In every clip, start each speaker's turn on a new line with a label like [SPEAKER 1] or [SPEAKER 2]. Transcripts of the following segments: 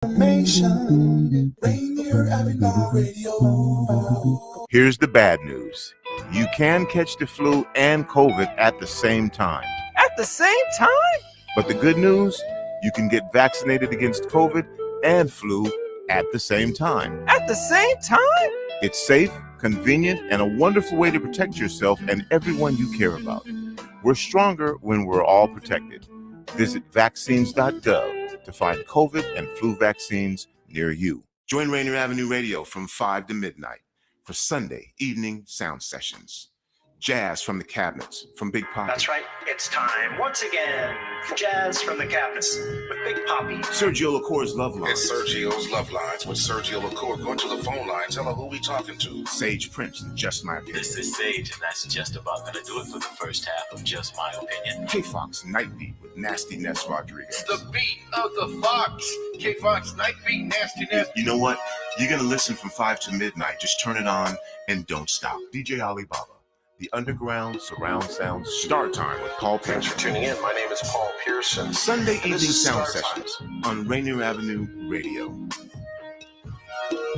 [SPEAKER 1] Rainier Avenue Radio.
[SPEAKER 2] Here's the bad news. You can catch the flu and COVID at the same time.
[SPEAKER 3] At the same time?
[SPEAKER 2] But the good news, you can get vaccinated against COVID and flu at the same time.
[SPEAKER 3] At the same time?
[SPEAKER 2] It's safe, convenient, and a wonderful way to protect yourself and everyone you care about. We're stronger when we're all protected. Visit vaccines.gov to find COVID and flu vaccines near you. Join Rainier Avenue Radio from 5 to midnight for Sunday evening sound sessions. Jazz from the Cabinets from Big Poppy.
[SPEAKER 4] That's right. It's time once again for Jazz from the Cabinets with Big Poppy.
[SPEAKER 2] Sergio LaCour's Love Lines.
[SPEAKER 5] It's Sergio's Love Lines with Sergio LaCour. Go to the phone line. Tell her who we talking to.
[SPEAKER 2] Sage Prince and Just My Opinion.
[SPEAKER 6] This is Sage, and that's just about going to do it for the first half of Just My Opinion.
[SPEAKER 2] K-Fox Nightbeat with Nasty Ness Rodriguez.
[SPEAKER 5] It's the beat of the Fox. K-Fox Nightbeat, Nasty Ness.
[SPEAKER 2] You know what? You're going to listen from 5 to midnight. Just turn it on and don't stop. DJ Alibaba. The Underground Surround Sound Start Time with Paul
[SPEAKER 5] Thanks
[SPEAKER 2] Pearson.
[SPEAKER 5] for tuning in. My name is Paul Pearson.
[SPEAKER 2] Sunday evening
[SPEAKER 5] This is
[SPEAKER 2] sound
[SPEAKER 5] Start
[SPEAKER 2] sessions on Rainier Avenue Radio.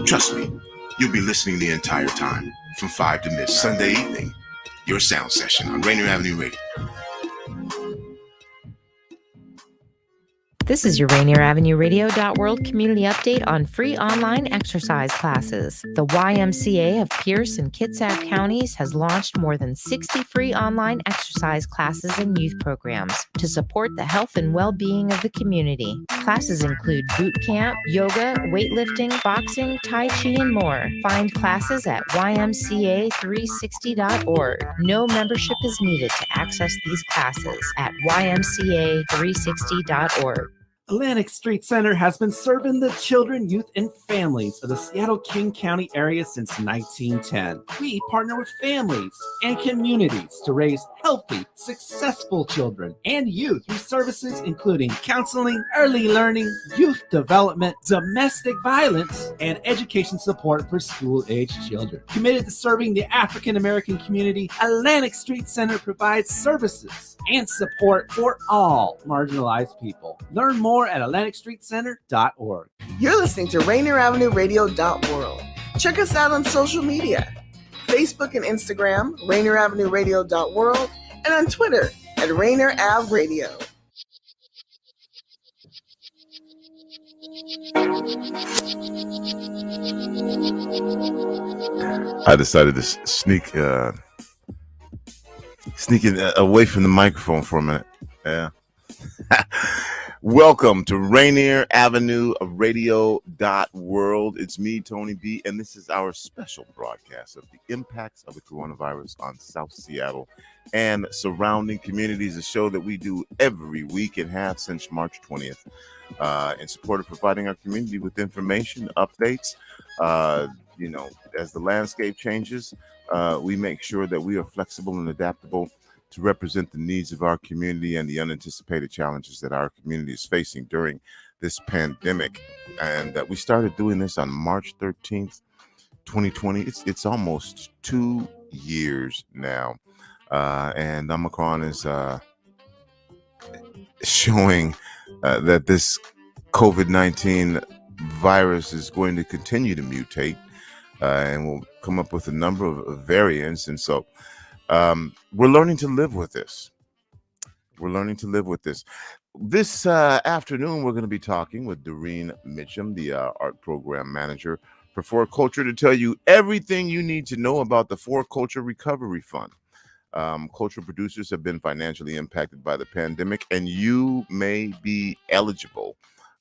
[SPEAKER 2] Trust me, you'll be listening the entire time from 5 to midnight. Sunday evening, your sound session on Rainier Avenue Radio.
[SPEAKER 7] This is your Rainier Avenue Radio.World community update on free online exercise classes. The YMCA of Pierce and Kitsap counties has launched more than 60 free online exercise classes and youth programs to support the health and well-being of the community. Classes include boot camp, yoga, weightlifting, boxing, tai chi, and more. Find classes at ymca360.org. No membership is needed to access these classes at ymca360.org.
[SPEAKER 3] Atlantic Street Center has been serving the children, youth, and families of the Seattle-King County area since 1910. We partner with families and communities to raise healthy, successful children and youth through services including counseling, early learning, youth development, domestic violence, and education support for school-aged children. Committed to serving the African-American community, Atlantic Street Center provides services and support for all marginalized people. Learn more at AtlanticStreetCenter.org.
[SPEAKER 1] You're listening to Rainier Avenue Radio.World. Check us out on social media. Facebook and Instagram, Rainier Avenue Radio.World, and on Twitter at Rainier Ave Radio.
[SPEAKER 2] I decided to sneak in away from the microphone for a minute. Yeah. Welcome to Rainier Avenue Radio.World. It's me, Tony B, and this is our special broadcast of the impacts of the coronavirus on South Seattle and surrounding communities, a show that we do every week and have since March 20th in support of providing our community with information, updates. As the landscape changes, we make sure that we are flexible and adaptable to represent the needs of our community and the unanticipated challenges that our community is facing during this pandemic. And we started doing this on March 13th, 2020. It's almost 2 years now. And Omicron is showing that this COVID-19 virus is going to continue to mutate and will come up with a number of variants. And so we're learning to live with this. This afternoon, we're going to be talking with Doreen Mitchum, the art program manager for For Culture, to tell you everything you need to know about the For Culture Recovery Fund. Cultural producers have been financially impacted by the pandemic, and you may be eligible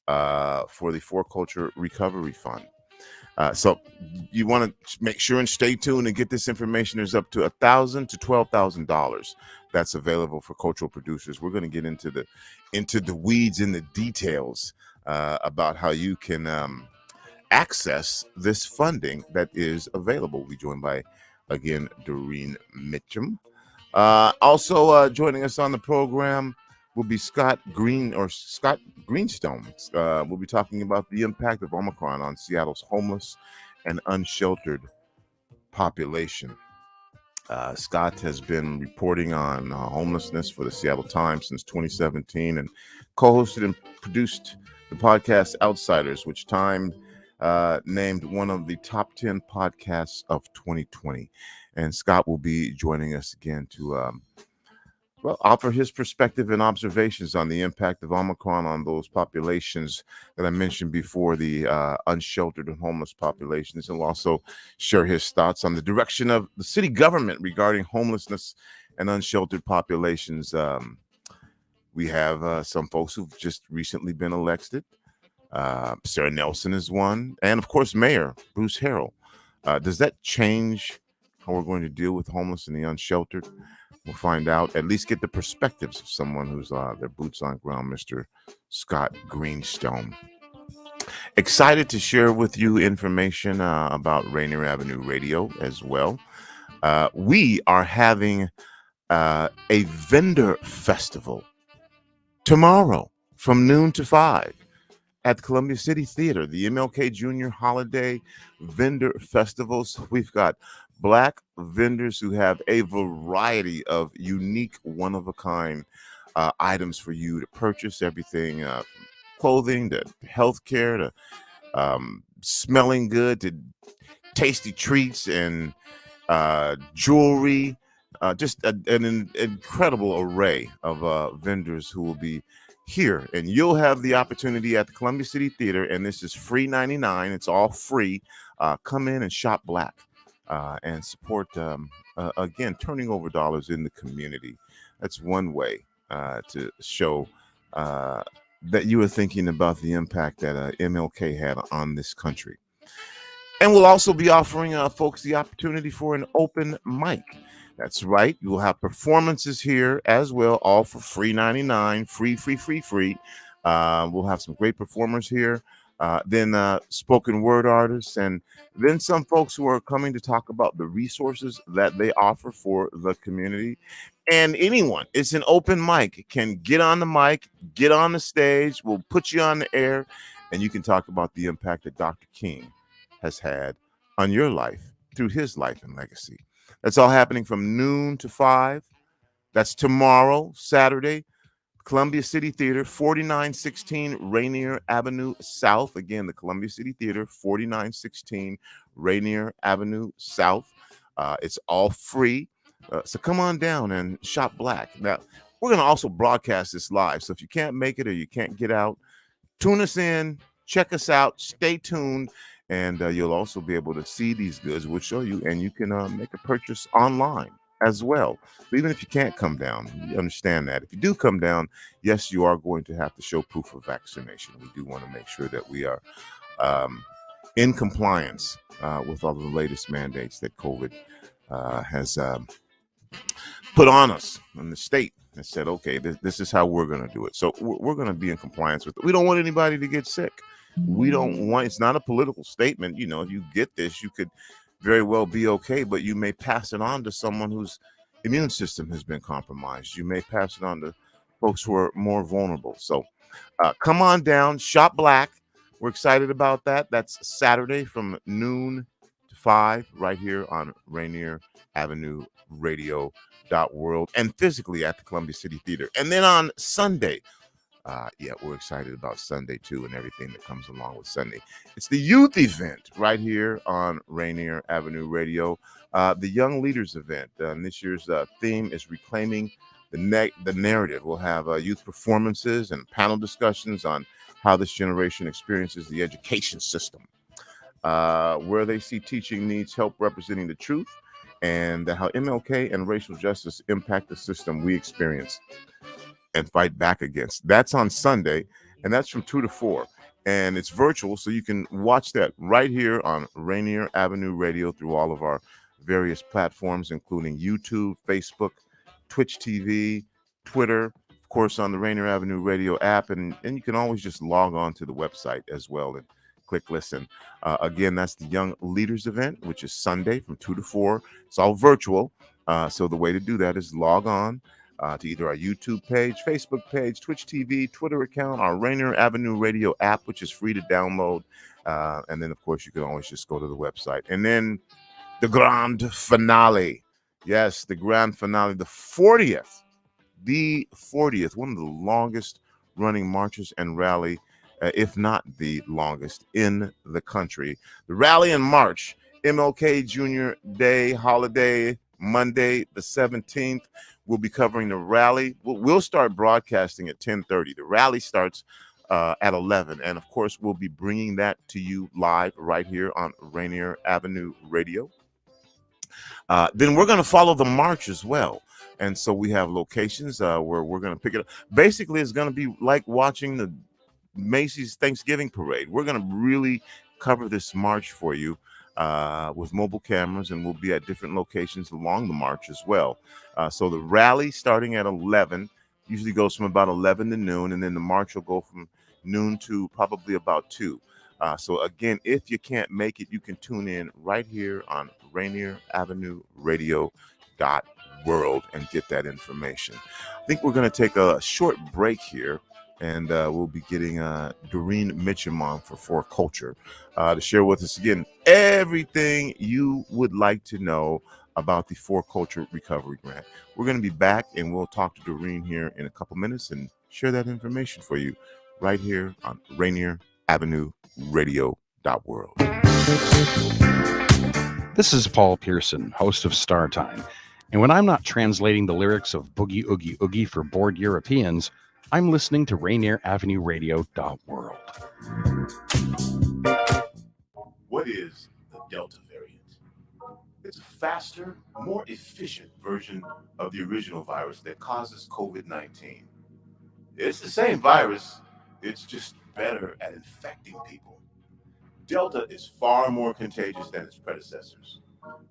[SPEAKER 2] for the For Culture Recovery Fund. So you want to make sure and stay tuned and get this information. There's up to $1,000 to $12,000 that's available for cultural producers. We're going to get into the weeds and the details about how you can access this funding that is available. We'll be joined by, again, Doreen Mitchum. Also joining us on the program will be Scott Greenstone. We'll be talking about the impact of Omicron on Seattle's homeless and unsheltered population. Scott has been reporting on homelessness for the Seattle Times since 2017 and co-hosted and produced the podcast Outsiders, which Time named one of the top 10 podcasts of 2020. And Scott will be joining us again to offer his perspective and observations on the impact of Omicron on those populations that I mentioned before, the unsheltered and homeless populations. And will also share his thoughts on the direction of the city government regarding homelessness and unsheltered populations. We have some folks who've just recently been elected. Sarah Nelson is one. And of course, Mayor Bruce Harrell. Does that change how we're going to deal with homeless and the unsheltered? We'll find out, at least get the perspectives of someone who's their boots on ground, Mr. Scott Greenstone. Excited to share with you information about Rainier Avenue Radio as well. We are having a vendor festival tomorrow from noon to 5 at Columbia City Theater, the MLK Jr. Holiday Vendor Festivals. We've got Black vendors who have a variety of unique, one-of-a-kind items for you to purchase. Everything, clothing to healthcare to smelling good to tasty treats and jewelry. Just an incredible array of vendors who will be here, and you'll have the opportunity at the Columbia City Theater, and this is free 99. It's all free. Come in and shop Black. And support, again, turning over dollars in the community. That's one way to show that you are thinking about the impact that MLK had on this country. And we'll also be offering folks the opportunity for an open mic. That's right. You will have performances here as well, all for free 99, free. We'll have some great performers here. Then spoken word artists, and then some folks who are coming to talk about the resources that they offer for the community. And anyone, it's an open mic, can get on the mic, get on the stage, we'll put you on the air, and you can talk about the impact that Dr. King has had on your life through his life and legacy. That's all happening from noon to 5. That's tomorrow, Saturday. Columbia City Theater, 4916 Rainier Avenue South. Again, the Columbia City Theater, 4916 Rainier Avenue South. It's all free. So come on down and shop Black. Now, we're going to also broadcast this live. So if you can't make it or you can't get out, tune us in, check us out, stay tuned, and you'll also be able to see these goods. We'll show you, and you can make a purchase online as well. So even if you can't come down, you understand that. If you do come down, yes, you are going to have to show proof of vaccination. We do want to make sure that we are in compliance with all of the latest mandates that COVID has put on us. And the state has said, okay, this is how we're going to do it. So we're going to be in compliance with it. We don't want anybody to get sick. We don't want, it's not a political statement. You know, if you get this, you could very well be okay, but you may pass it on to someone whose immune system has been compromised. You may pass it on to folks who are more vulnerable. So come on down, shop Black. We're excited about that. That's Saturday from noon to 5 right here on Rainier Avenue Radio.world and physically at the Columbia City Theater. And then on Sunday, we're excited about Sunday too and everything that comes along with Sunday. It's the youth event right here on Rainier Avenue Radio, the Young Leaders event. And this year's theme is reclaiming the narrative. We'll have youth performances and panel discussions on how this generation experiences the education system, where they see teaching needs help representing the truth, and how MLK and racial justice impact the system we experience and fight back against. That's on Sunday, and that's from 2 to 4. And it's virtual, so you can watch that right here on Rainier Avenue Radio through all of our various platforms, including YouTube, Facebook, Twitch TV, Twitter, of course, on the Rainier Avenue Radio app. And you can always just log on to the website as well and click listen. Again, that's the Young Leaders event, which is Sunday from 2 to 4. It's all virtual. So the way to do that is log on to either our YouTube page, Facebook page, Twitch TV, Twitter account, our Rainier Avenue Radio app, which is free to download. And then, of course, you can always just go to the website. And then the grand finale Yes, the grand finale, the 40th, one of the longest running marches and rally, if not the longest in the country. The rally and march, MLK Jr. Day holiday, Monday the 17th. We'll be covering the rally. We'll start broadcasting at 10:30. The rally starts at 11. And of course, we'll be bringing that to you live right here on Rainier Avenue Radio. Then we're going to follow the march as well. And so we have locations where we're going to pick it up. Basically, it's going to be like watching the Macy's Thanksgiving parade. We're going to really cover this march for you with mobile cameras, and we'll be at different locations along the march as well. So the rally starting at 11 usually goes from about 11 to noon, and then the march will go from noon to probably about 2. So again, if you can't make it, you can tune in right here on Rainier Avenue Radio .world and get that information. I think we're going to take a short break here, and we'll be getting Doreen Mitchum on for Culture to share with us again everything you would like to know about the For Culture Recovery Grant. We're going to be back, and we'll talk to Doreen here in a couple minutes and share that information for you right here on Rainier Avenue Radio .world.
[SPEAKER 8] This is Paul Pearson, host of Star Time. And when I'm not translating the lyrics of Boogie Oogie Oogie for bored Europeans, I'm listening to Rainier Avenue Radio .world.
[SPEAKER 2] What is the Delta variant? It's a faster, more efficient version of the original virus that causes COVID-19. It's the same virus, it's just better at infecting people. Delta is far more contagious than its predecessors.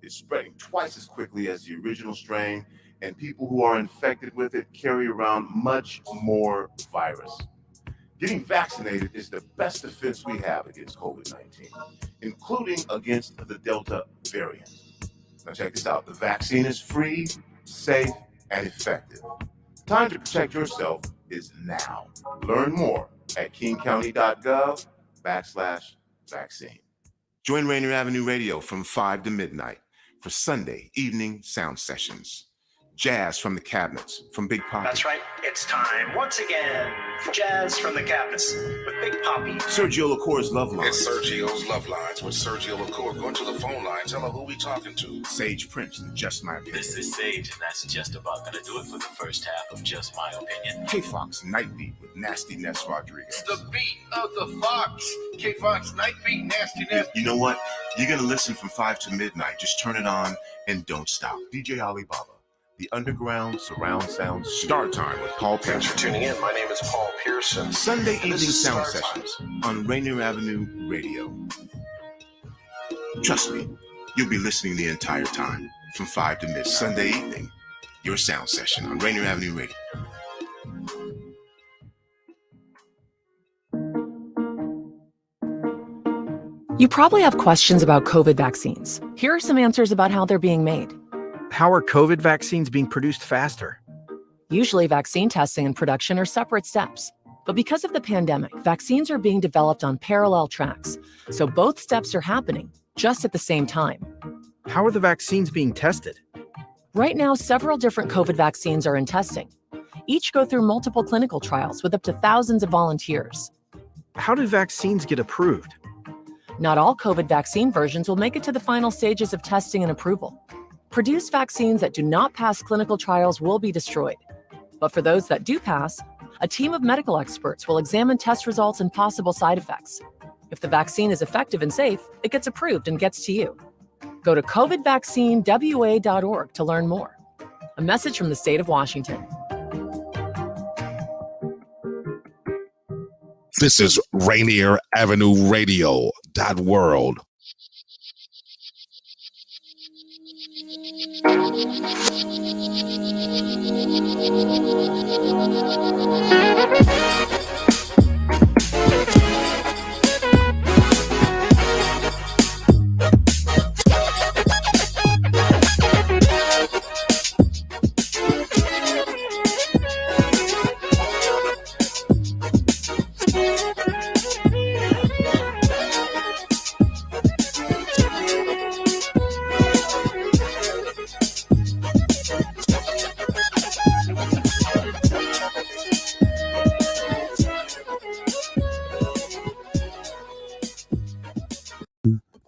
[SPEAKER 2] It's spreading twice as quickly as the original strain, and people who are infected with it carry around much more virus. Getting vaccinated is the best defense we have against COVID-19, including against the Delta variant. Now check this out. The vaccine is free, safe, and effective. Time to protect yourself is now. Learn more at kingcounty.gov/vaccine. Join Rainier Avenue Radio from 5 to midnight for Sunday evening sound sessions. Jazz from the Cabinets from Big Poppy.
[SPEAKER 4] That's right. It's time once again for Jazz from the Cabinets with Big Poppy.
[SPEAKER 2] Sergio LaCour's Love Lines.
[SPEAKER 5] It's Sergio's Love Lines with Sergio LaCour. Go into the phone line. Tell her who we talking to.
[SPEAKER 2] Sage Prince and Just My Opinion.
[SPEAKER 6] This is Sage, and that's just about going to do it for the first half of Just My Opinion.
[SPEAKER 2] K-Fox Night Beat with Nasty Ness Rodriguez.
[SPEAKER 9] It's the beat of the Fox. K-Fox Night Beat, Nasty Ness.
[SPEAKER 2] You know what? You're going to listen from 5 to midnight. Just turn it on and don't stop. DJ Alibaba. The Underground Surround Sound Star Time with Paul
[SPEAKER 5] Thanks
[SPEAKER 2] Pearson.
[SPEAKER 5] for tuning in. My name is Paul Pearson.
[SPEAKER 2] Sunday evening
[SPEAKER 5] This is
[SPEAKER 2] sound
[SPEAKER 5] Star
[SPEAKER 2] sessions on Rainier Avenue Radio. Trust me, you'll be listening the entire time from 5 to midnight. Sunday evening, your sound session on Rainier Avenue Radio.
[SPEAKER 10] You probably have questions about COVID vaccines. Here are some answers about how they're being made.
[SPEAKER 11] How are COVID vaccines being produced faster?
[SPEAKER 10] Usually, vaccine testing and production are separate steps. But because of the pandemic, vaccines are being developed on parallel tracks. So both steps are happening just at the same time.
[SPEAKER 11] How are the vaccines being tested?
[SPEAKER 10] Right now, several different COVID vaccines are in testing. Each go through multiple clinical trials with up to thousands of volunteers.
[SPEAKER 11] How do vaccines get approved?
[SPEAKER 10] Not all COVID vaccine versions will make it to the final stages of testing and approval. Produced vaccines that do not pass clinical trials will be destroyed. But for those that do pass, a team of medical experts will examine test results and possible side effects. If the vaccine is effective and safe, it gets approved and gets to you. Go to covidvaccinewa.org to learn more. A message from the state of Washington.
[SPEAKER 5] This is Rainier Avenue Radio .world.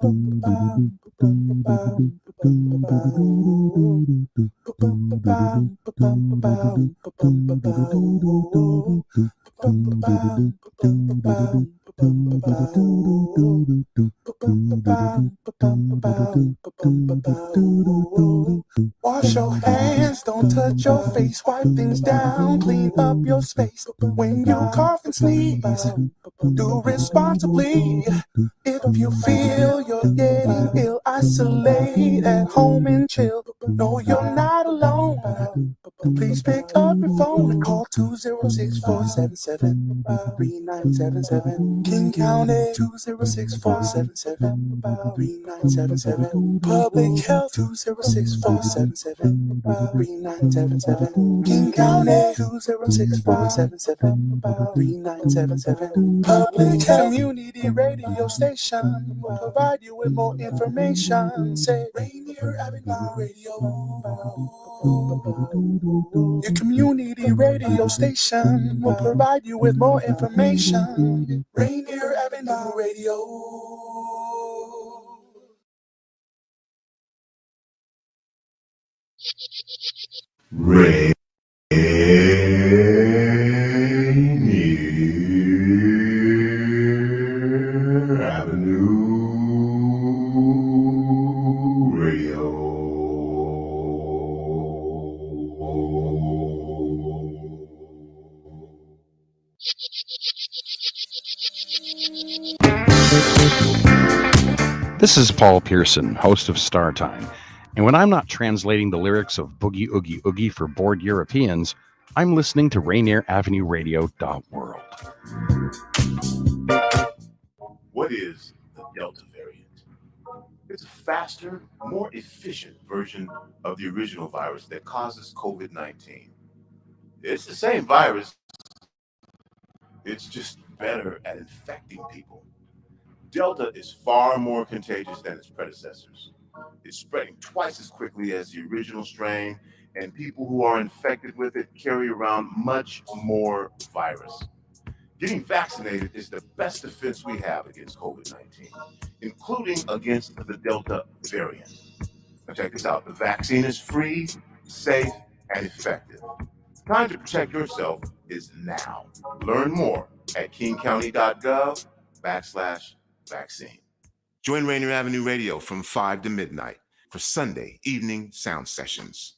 [SPEAKER 12] Wash your hands, don't touch your face, wipe things down, clean up your space. When you cough and sneeze, do responsibly. If you feel you're getting ill, isolate at home and chill. No, you're not alone. Please pick up your phone and call 206-477-3977. King County 206-477-3977. Public Health 206-477-3977. King County 206-477-3977. Public Health Community Radio Station will provide you with more information. Say Rainier Avenue Radio. Your community radio station will provide you with more information. Rainier Avenue Radio.
[SPEAKER 2] Rainier Avenue Radio.
[SPEAKER 8] This is Paul Pearson, host of Star Time. And when I'm not translating the lyrics of Boogie Oogie Oogie for bored Europeans, I'm listening to Rainier Avenue Radio.world.
[SPEAKER 2] What is the Delta variant? It's a faster, more efficient version of the original virus that causes COVID-19. It's the same virus. It's just better at infecting people. Delta is far more contagious than its predecessors. It's spreading twice as quickly as the original strain, and people who are infected with it carry around much more virus. Getting vaccinated is the best defense we have against COVID-19, including against the Delta variant. Now check this out. The vaccine is free, safe, and effective. Time to protect yourself is now. Learn more at kingcounty.gov/vaccine. Join Rainier Avenue Radio from 5 to midnight for Sunday evening sound sessions.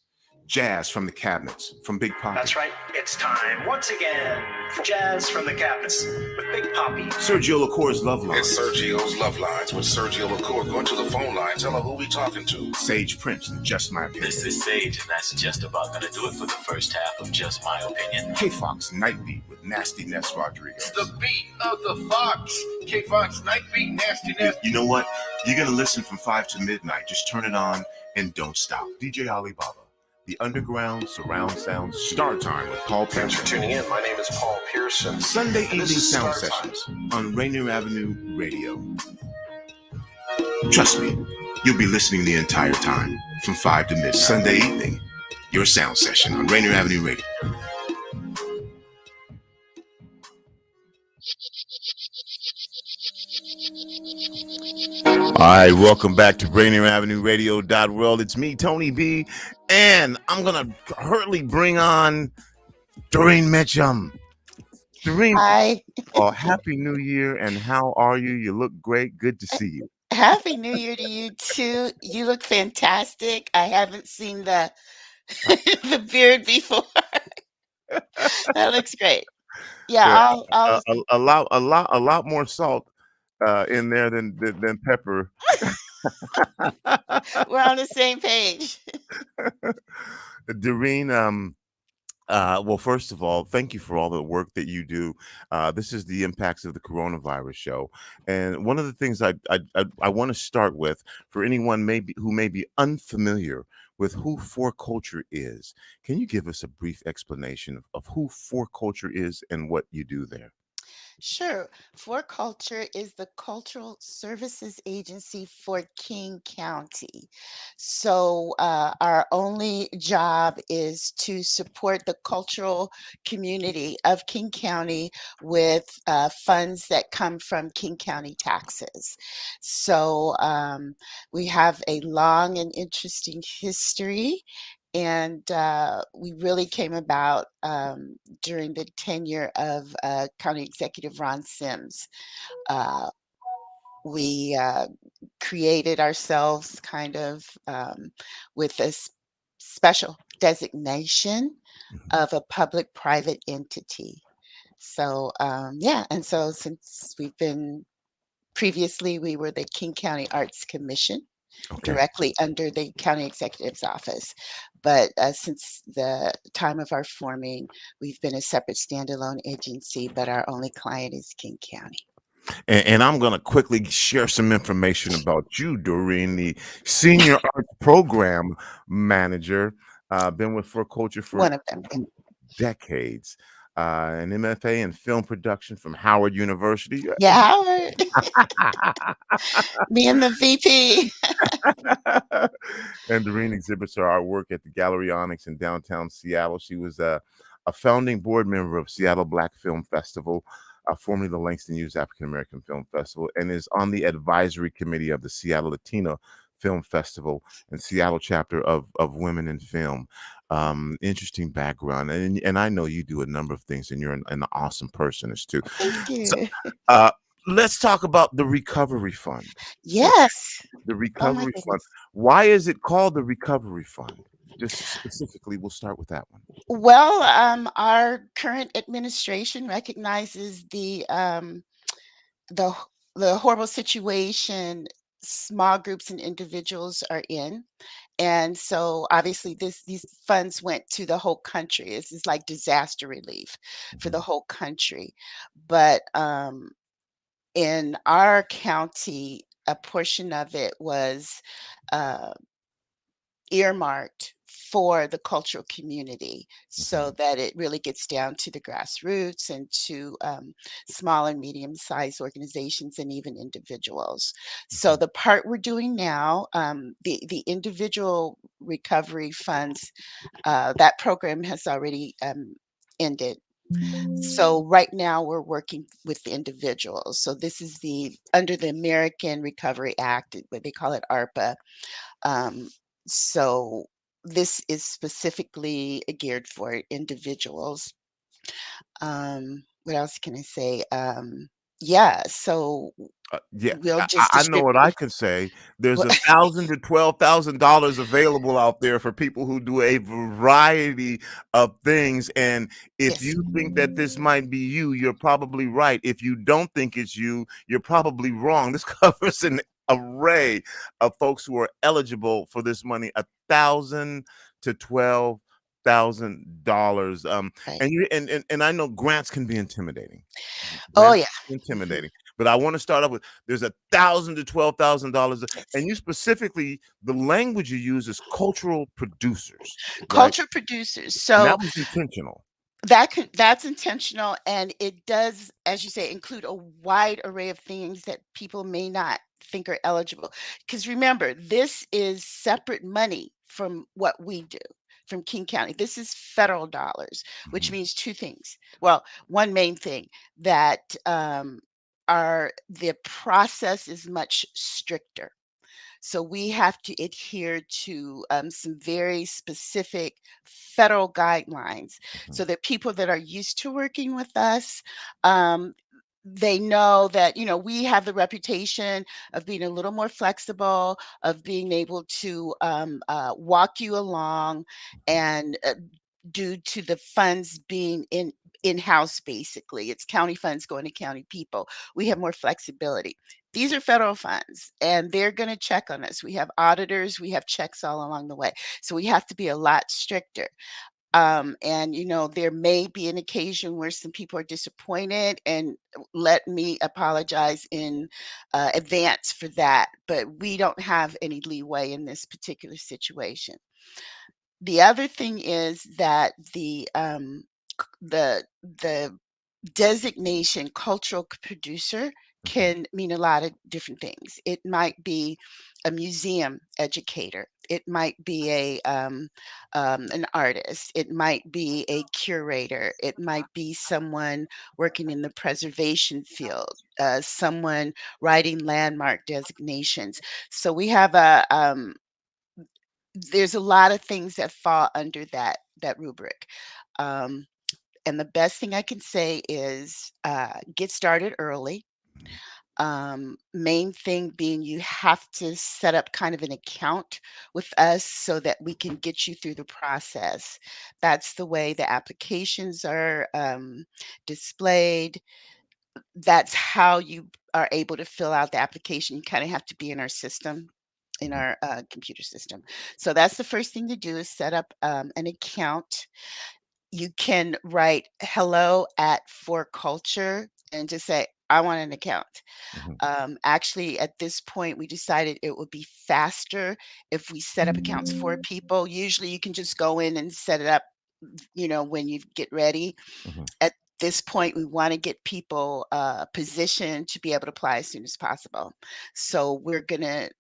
[SPEAKER 2] Jazz from the Cabinets from Big Poppy.
[SPEAKER 4] That's right. It's time once again for Jazz from the Cabinets with Big Poppy.
[SPEAKER 2] Sergio LaCour's Love Lines.
[SPEAKER 5] It's Sergio's Love Lines with Sergio LaCour. Go to the phone line. Tell her who we talking to.
[SPEAKER 2] Sage Prince and Just My Opinion.
[SPEAKER 6] This is Sage, and that's just about going to do it for the first half of Just My Opinion.
[SPEAKER 2] K-Fox Nightbeat with Nasty Ness Rodriguez.
[SPEAKER 9] It's the beat of the Fox. K-Fox Night Beat, Nastiness.
[SPEAKER 2] You know what? You're going to listen from 5 to midnight. Just turn it on and don't stop. DJ Alibaba. The Underground Surround Sound Star Time with Paul Pearson.
[SPEAKER 5] Thanks for tuning in. My name is Paul Pearson.
[SPEAKER 2] Sunday evening sound sessions on Rainier Avenue Radio. Trust me, you'll be listening the entire time from 5 to midnight. Sunday evening, your sound session on Rainier Avenue Radio. All right, welcome back to Rainier Avenue Radio.world. It's me, Tony B, and I'm going to hurriedly bring on Doreen Mitchum. Doreen,
[SPEAKER 13] hi.
[SPEAKER 2] Oh, Happy New Year, and how are you? You look great. Good to see you.
[SPEAKER 13] Happy New Year to you too. You look fantastic. I haven't seen the the beard before. That looks great. Yeah, I'll
[SPEAKER 2] a lot more salt in there than pepper.
[SPEAKER 13] We're on the same page.
[SPEAKER 2] Doreen, well, first of all, thank you for all the work that you do. This is the Impacts of the Coronavirus show. And one of the things I want to start with, for anyone who may be unfamiliar with who For Culture is, can you give us a brief explanation of who For Culture is and what you do there?
[SPEAKER 13] Sure. For Culture is the cultural services agency for King County. So, our only job is to support the cultural community of King County with funds that come from King County taxes. So, we have a long and interesting history. And we really came about during the tenure of County Executive Ron Sims. Uh, we created ourselves kind of with a special designation of a public-private entity. So, yeah, and so since we've been previously, we were the King County Arts Commission
[SPEAKER 2] Okay.
[SPEAKER 13] directly under the county executive's office. But since the time of our forming, we've been a separate standalone agency, but our only client is King County.
[SPEAKER 2] And I'm going to quickly share some information about you, Doreen, the Senior Arts Program Manager. Been with For Culture for
[SPEAKER 13] One of them.
[SPEAKER 2] 2 decades. An MFA in film production from Howard University.
[SPEAKER 13] Yeah, Howard. Me and the VP.
[SPEAKER 2] And Doreen exhibits her artwork at the Gallery Onyx in downtown Seattle. She was a founding board member of Seattle Black Film Festival, formerly the Langston Hughes African American Film Festival, and is on the advisory committee of the Seattle Latino Film Festival and Seattle chapter of Women in Film. Interesting background, and I know you do a number of things, and you're an awesome person as too.
[SPEAKER 13] Thank you.
[SPEAKER 2] So, let's talk about the Recovery Fund.
[SPEAKER 13] Yes.
[SPEAKER 2] The
[SPEAKER 13] Oh my
[SPEAKER 2] Recovery Fund.
[SPEAKER 13] goodness.
[SPEAKER 2] Why is it called the Recovery Fund? Just specifically, we'll start with that one.
[SPEAKER 13] Well, our current administration recognizes the the horrible situation small groups and individuals are in. And so obviously these funds went to the whole country. This is like disaster relief for the whole country. But in our county, a portion of it was uh, earmarked for the cultural community so that it really gets down to the grassroots and to small and medium-sized organizations and even individuals. So the part we're doing now, the individual recovery funds, that program has already ended. So right now we're working with the individuals. So this is under the American Recovery Act, what they call it ARPA. Um, so this is specifically geared for individuals. What else can I say? Yeah, so
[SPEAKER 2] Yeah,
[SPEAKER 13] we'll
[SPEAKER 2] I,
[SPEAKER 13] just
[SPEAKER 2] I know what
[SPEAKER 13] distribute.
[SPEAKER 2] I can say. There's $1,000 to $12,000 available out there for people who do a variety of things. And if
[SPEAKER 13] Yes.
[SPEAKER 2] you think that this might be you, you're probably right. If you don't think it's you, you're probably wrong. This covers an array of folks who are eligible for this money, $1,000 to $12,000.
[SPEAKER 13] Right.
[SPEAKER 2] And I know grants can be intimidating.
[SPEAKER 13] Oh,
[SPEAKER 2] Grants
[SPEAKER 13] yeah.
[SPEAKER 2] can be intimidating. But I want to start off with there's $1,000 to $12,000, and you specifically the language you use is cultural producers, right?
[SPEAKER 13] Culture producers.
[SPEAKER 2] And
[SPEAKER 13] So
[SPEAKER 2] that was intentional.
[SPEAKER 13] that's intentional, and it does, as you say, include a wide array of things that people may not think are eligible. Because remember, this is separate money from what we do from King County. This is federal dollars, which means two things. Well, one main thing that the process is much stricter. So we have to adhere to some very specific federal guidelines so that people that are used to working with us, um, they know that, we have the reputation of being a little more flexible, of being able to walk you along, and due to the funds being in-house, basically. It's county funds going to county people. We have more flexibility. These are federal funds, and they're going to check on us. We have auditors, we have checks all along the way. So we have to be a lot stricter. And there may be an occasion where some people are disappointed, and let me apologize in advance for that. But we don't have any leeway in this particular situation. The other thing is that the designation, cultural producer, can mean a lot of different things. It might be a museum educator. It might be an artist. It might be a curator. It might be someone working in the preservation field, someone writing landmark designations. So we have there's a lot of things that fall under that rubric. Um, and the best thing I can say is get started early. Main thing being you have to set up kind of an account with us so that we can get you through the process. That's the way the applications are displayed. That's how you are able to fill out the application. You kind of have to be in our system, in our computer system. So that's the first thing to do is set up an account. You can write hello at For Culture and just say, I want an account. Actually, at this point, we decided it would be faster if we set up accounts for people. Usually you can just go in and set it up, when you get ready. At this point, we want to get people positioned to be able to apply as soon as possible. So we're gonna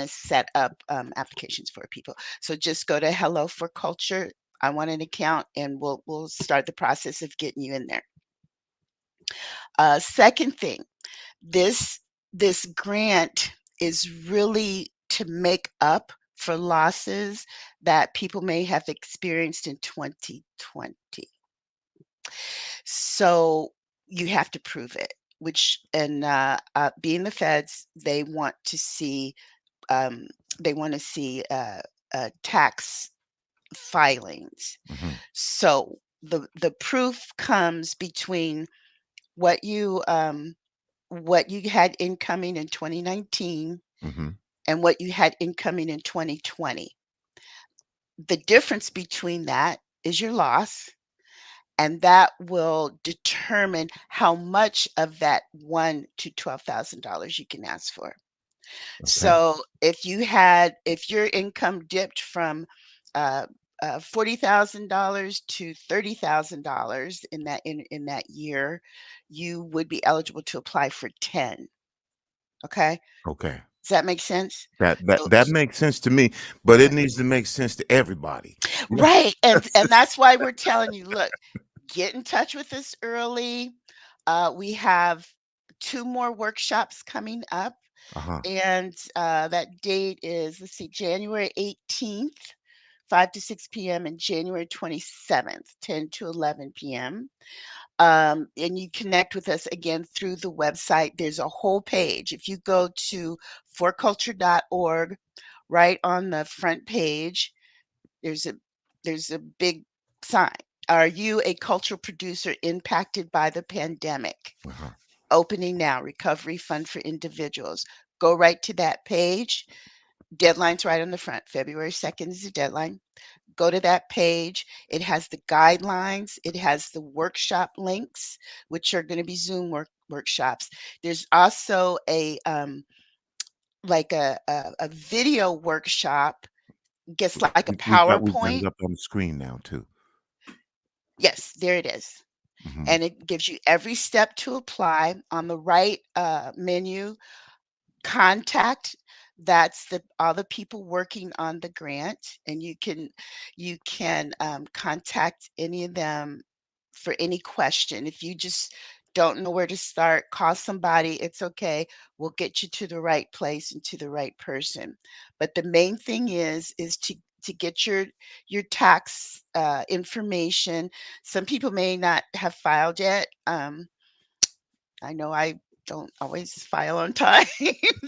[SPEAKER 13] set up applications for people. So just go to Hello for Culture. I want an account, and we'll start the process of getting you in there. Second thing, this grant is really to make up for losses that people may have experienced in 2020. So you have to prove it, which and being the feds, they want to see um, tax filings. So the proof comes between what you had incoming in 2019 and what you had incoming in 2020. The difference between that is your loss, and that will determine how much of that $1,000 to $12,000 you can ask for. So if your income dipped from $40,000 to $30,000 in that year, you would be eligible to apply for 10. Okay.
[SPEAKER 2] Okay.
[SPEAKER 13] Does that make sense?
[SPEAKER 2] That makes sense to me, but it needs to make sense to everybody.
[SPEAKER 13] Right. And that's why we're telling you, look, get in touch with us early. We have 2 more workshops coming up, and that date is, let's see, January 18th, 5 to 6 p.m., and January 27th, 10 to 11 p.m. And you connect with us again through the website. There's a whole page. If you go to forculture.org, right on the front page, there's a big sign. Are you a cultural producer impacted by the pandemic? Opening now, recovery fund for individuals. Go right to that page. Deadline's right on the front. February 2nd is the deadline. Go to that page. It has the guidelines. It has the workshop links, which are going to be Zoom workshops. There's also a video workshop, gets like a
[SPEAKER 2] We've got
[SPEAKER 13] PowerPoint.
[SPEAKER 2] it up on the screen now too.
[SPEAKER 13] Yes, there it is. And it gives you every step to apply. On the right menu, contact. That's all the people working on the grant, and you can contact any of them for any question. If you just don't know where to start, call somebody. It's okay. We'll get you to the right place and to the right person. But the main thing is to get your tax information. Some people may not have filed yet. I know I don't always file on time.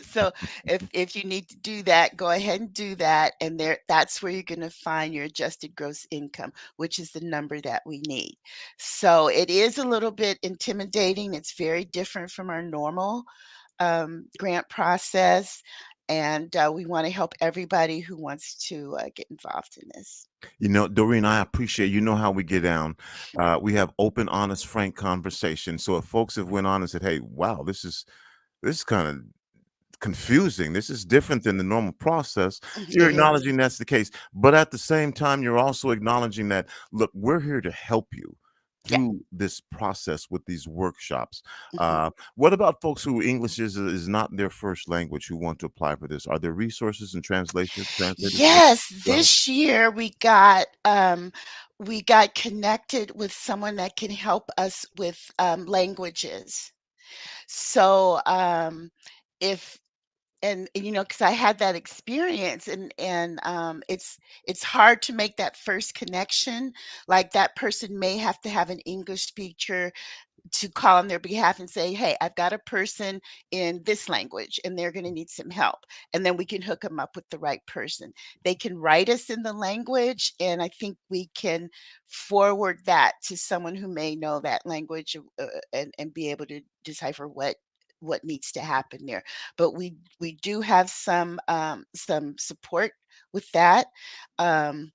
[SPEAKER 13] So if you need to do that, go ahead and do that. And that's where you're going to find your adjusted gross income, which is the number that we need. So it is a little bit intimidating. It's very different from our normal grant process. And we want to help everybody who wants to get involved in this.
[SPEAKER 2] Doreen, I appreciate, how we get down. We have open, honest, frank conversation. So if folks have went on and said, hey, wow, this is kind of confusing. This is different than the normal process. You're acknowledging that's the case. But at the same time, you're also acknowledging that, look, we're here to help you.
[SPEAKER 13] Yeah.
[SPEAKER 2] through this process with these workshops.
[SPEAKER 13] Mhm.
[SPEAKER 2] What about folks who English is not their first language who want to apply for this? Are there resources and translators as
[SPEAKER 13] Yes,
[SPEAKER 2] well?
[SPEAKER 13] this year we got connected with someone that can help us with languages. So if and you know, because I had that experience, and it's hard to make that first connection. Like that person may have to have an English speaker to call on their behalf and say, "Hey, I've got a person in this language and they're going to need some help." And then we can hook them up with the right person. They can write us in the language, and I think we can forward that to someone who may know that language and be able to decipher what needs to happen there. But we do have some support with that. Um,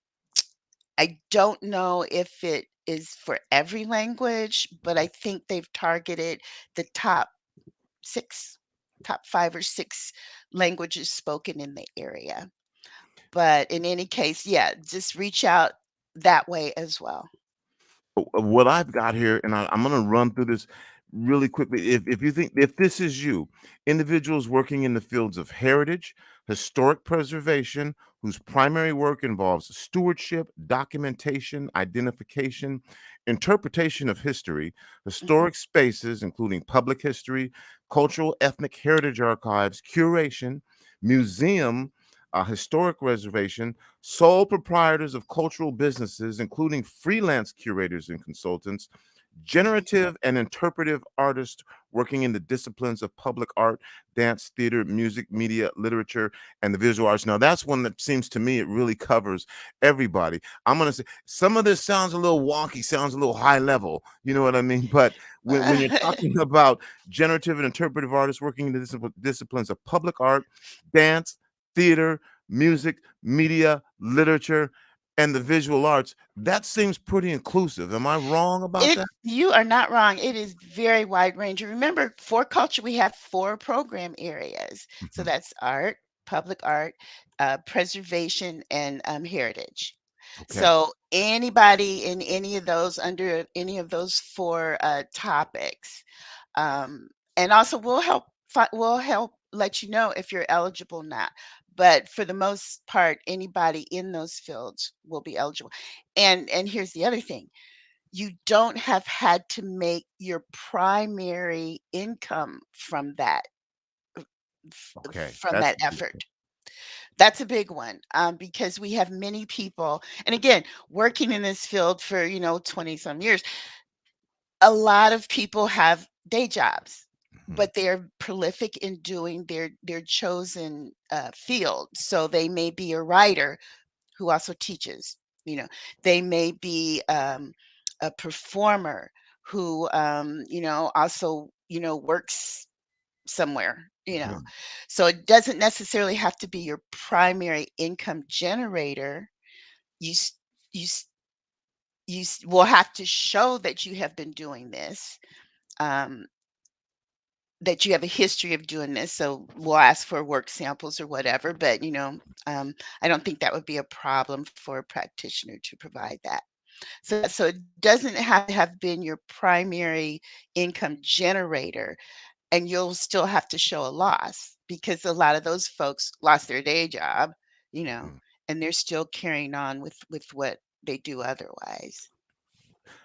[SPEAKER 13] I don't know if it is for every language, but I think they've targeted the top 6, top 5 or 6 languages spoken in the area. But in any case, yeah, just reach out that way as well.
[SPEAKER 2] What I've got here, and I'm going to run through this really quickly. If you think if this is you, individuals working in the fields of heritage, historic preservation, whose primary work involves stewardship, documentation, identification, interpretation of history,
[SPEAKER 13] Mhm.
[SPEAKER 2] historic spaces, including public history, cultural ethnic heritage archives, curation, museum, historic reservation, sole proprietors of cultural businesses, including freelance curators and consultants, generative and interpretive artists working in the disciplines of public art, dance, theater, music, media, literature, and the visual arts. Now, that's one that seems to me it really covers everybody. I'm going to say some of this sounds a little wonky, sounds a little high level. You know what I mean? But when you're talking about generative and interpretive artists working in the disciplines of public art, dance, theater, music, media, literature, and the visual arts, that seems pretty inclusive. Am I wrong about
[SPEAKER 13] It
[SPEAKER 2] that?
[SPEAKER 13] You are not wrong. It is very wide ranging. Remember, for culture, we have 4 program areas. So
[SPEAKER 2] Mhm.
[SPEAKER 13] that's art, public art, preservation, and heritage.
[SPEAKER 2] Okay.
[SPEAKER 13] So anybody in any of those under any of those 4 topics, um, and also we'll help let you know if you're eligible or not. But for the most part, anybody in those fields will be eligible. And here's the other thing: you don't have had to make your primary income from that
[SPEAKER 2] Okay.
[SPEAKER 13] from
[SPEAKER 2] That's
[SPEAKER 13] that effort. That's a big one, because we have many people, and again, working in this field for 20 some years, a lot of people have day jobs,
[SPEAKER 2] Mhm.
[SPEAKER 13] but they're prolific in doing their chosen field. So they may be a writer who also teaches. You know, they may be a performer who also works somewhere.
[SPEAKER 2] Mhm.
[SPEAKER 13] So it doesn't necessarily have to be your primary income generator. You s- you s- will have to show that you have been doing this, um, that you have a history of doing this. So we'll ask for work samples or whatever. But I don't think that would be a problem for a practitioner to provide that. So it doesn't have to have been your primary income generator, and you'll still have to show a loss because a lot of those folks lost their day job, you know,
[SPEAKER 2] Mhm.
[SPEAKER 13] and they're still carrying on with what they do otherwise.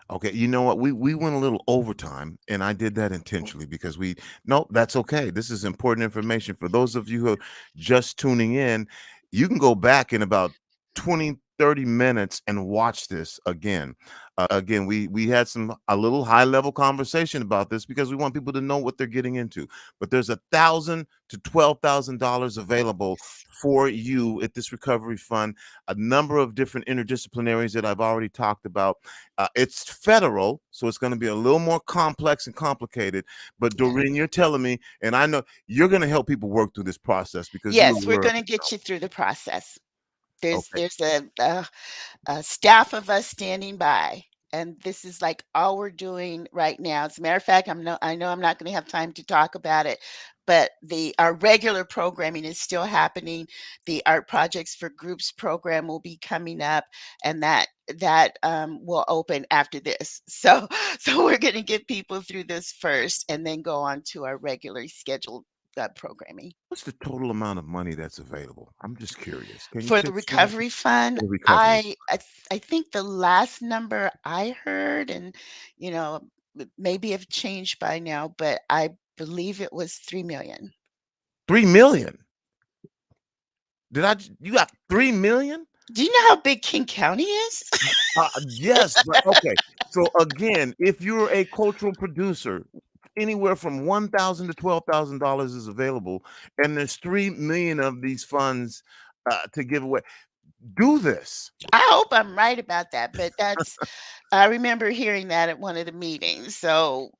[SPEAKER 2] Okay, you know what? We went a little overtime, and I did that intentionally because we no, that's okay. This is important information for those of you who are just tuning in. You can go back in about 20-30 minutes and watch this again. Again, we had a little high level conversation about this because we want people to know what they're getting into. But there's $1,000 to $12,000 available
[SPEAKER 13] Yes.
[SPEAKER 2] for you at this recovery fund. A number of different interdisciplinaries that I've already talked about. It's federal, so it's going to be a little more complex and complicated. But
[SPEAKER 13] Yeah.
[SPEAKER 2] Doreen, you're telling me, and I know you're going to help people work through this process because you're
[SPEAKER 13] Yes, we're
[SPEAKER 2] aware of
[SPEAKER 13] going to
[SPEAKER 2] it.
[SPEAKER 13] get you through the process.
[SPEAKER 2] Okay.
[SPEAKER 13] There's a staff of us standing by, and this is like all we're doing right now. As a matter of fact, I know I'm not going to have time to talk about it, but our regular programming is still happening. The Art Projects for Groups program will be coming up, and that will open after this. So we're going to get people through this first, and then go on to our regularly scheduled programming.
[SPEAKER 2] What's the total amount of money that's available? I'm just curious. Can you
[SPEAKER 13] For the
[SPEAKER 2] share
[SPEAKER 13] recovery fund,
[SPEAKER 2] the recovery?
[SPEAKER 13] I think the last number I heard, and you know, maybe have changed by now, but I believe it was 3 million.
[SPEAKER 2] 3 million. You got 3 million?
[SPEAKER 13] Do you know how big King County is?
[SPEAKER 2] Yes, but okay. So again, if you're a cultural producer, anywhere from $1,000 to $12,000 is available, and there's 3 million of these funds to give away. Do this.
[SPEAKER 13] I hope I'm right about that, but I remember hearing that at one of the meetings. So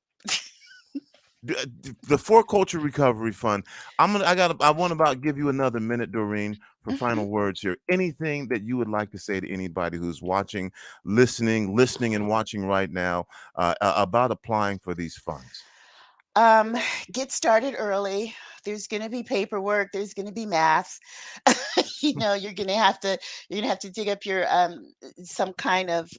[SPEAKER 2] The For Culture Recovery Fund. I want to about give you another minute, Doreen, for final words here. Anything that you would like to say to anybody who's watching, listening, and watching right now about applying for these funds?
[SPEAKER 13] Get started early. There's going to be paperwork. There's going to be math. You're going to have to dig up your some kind of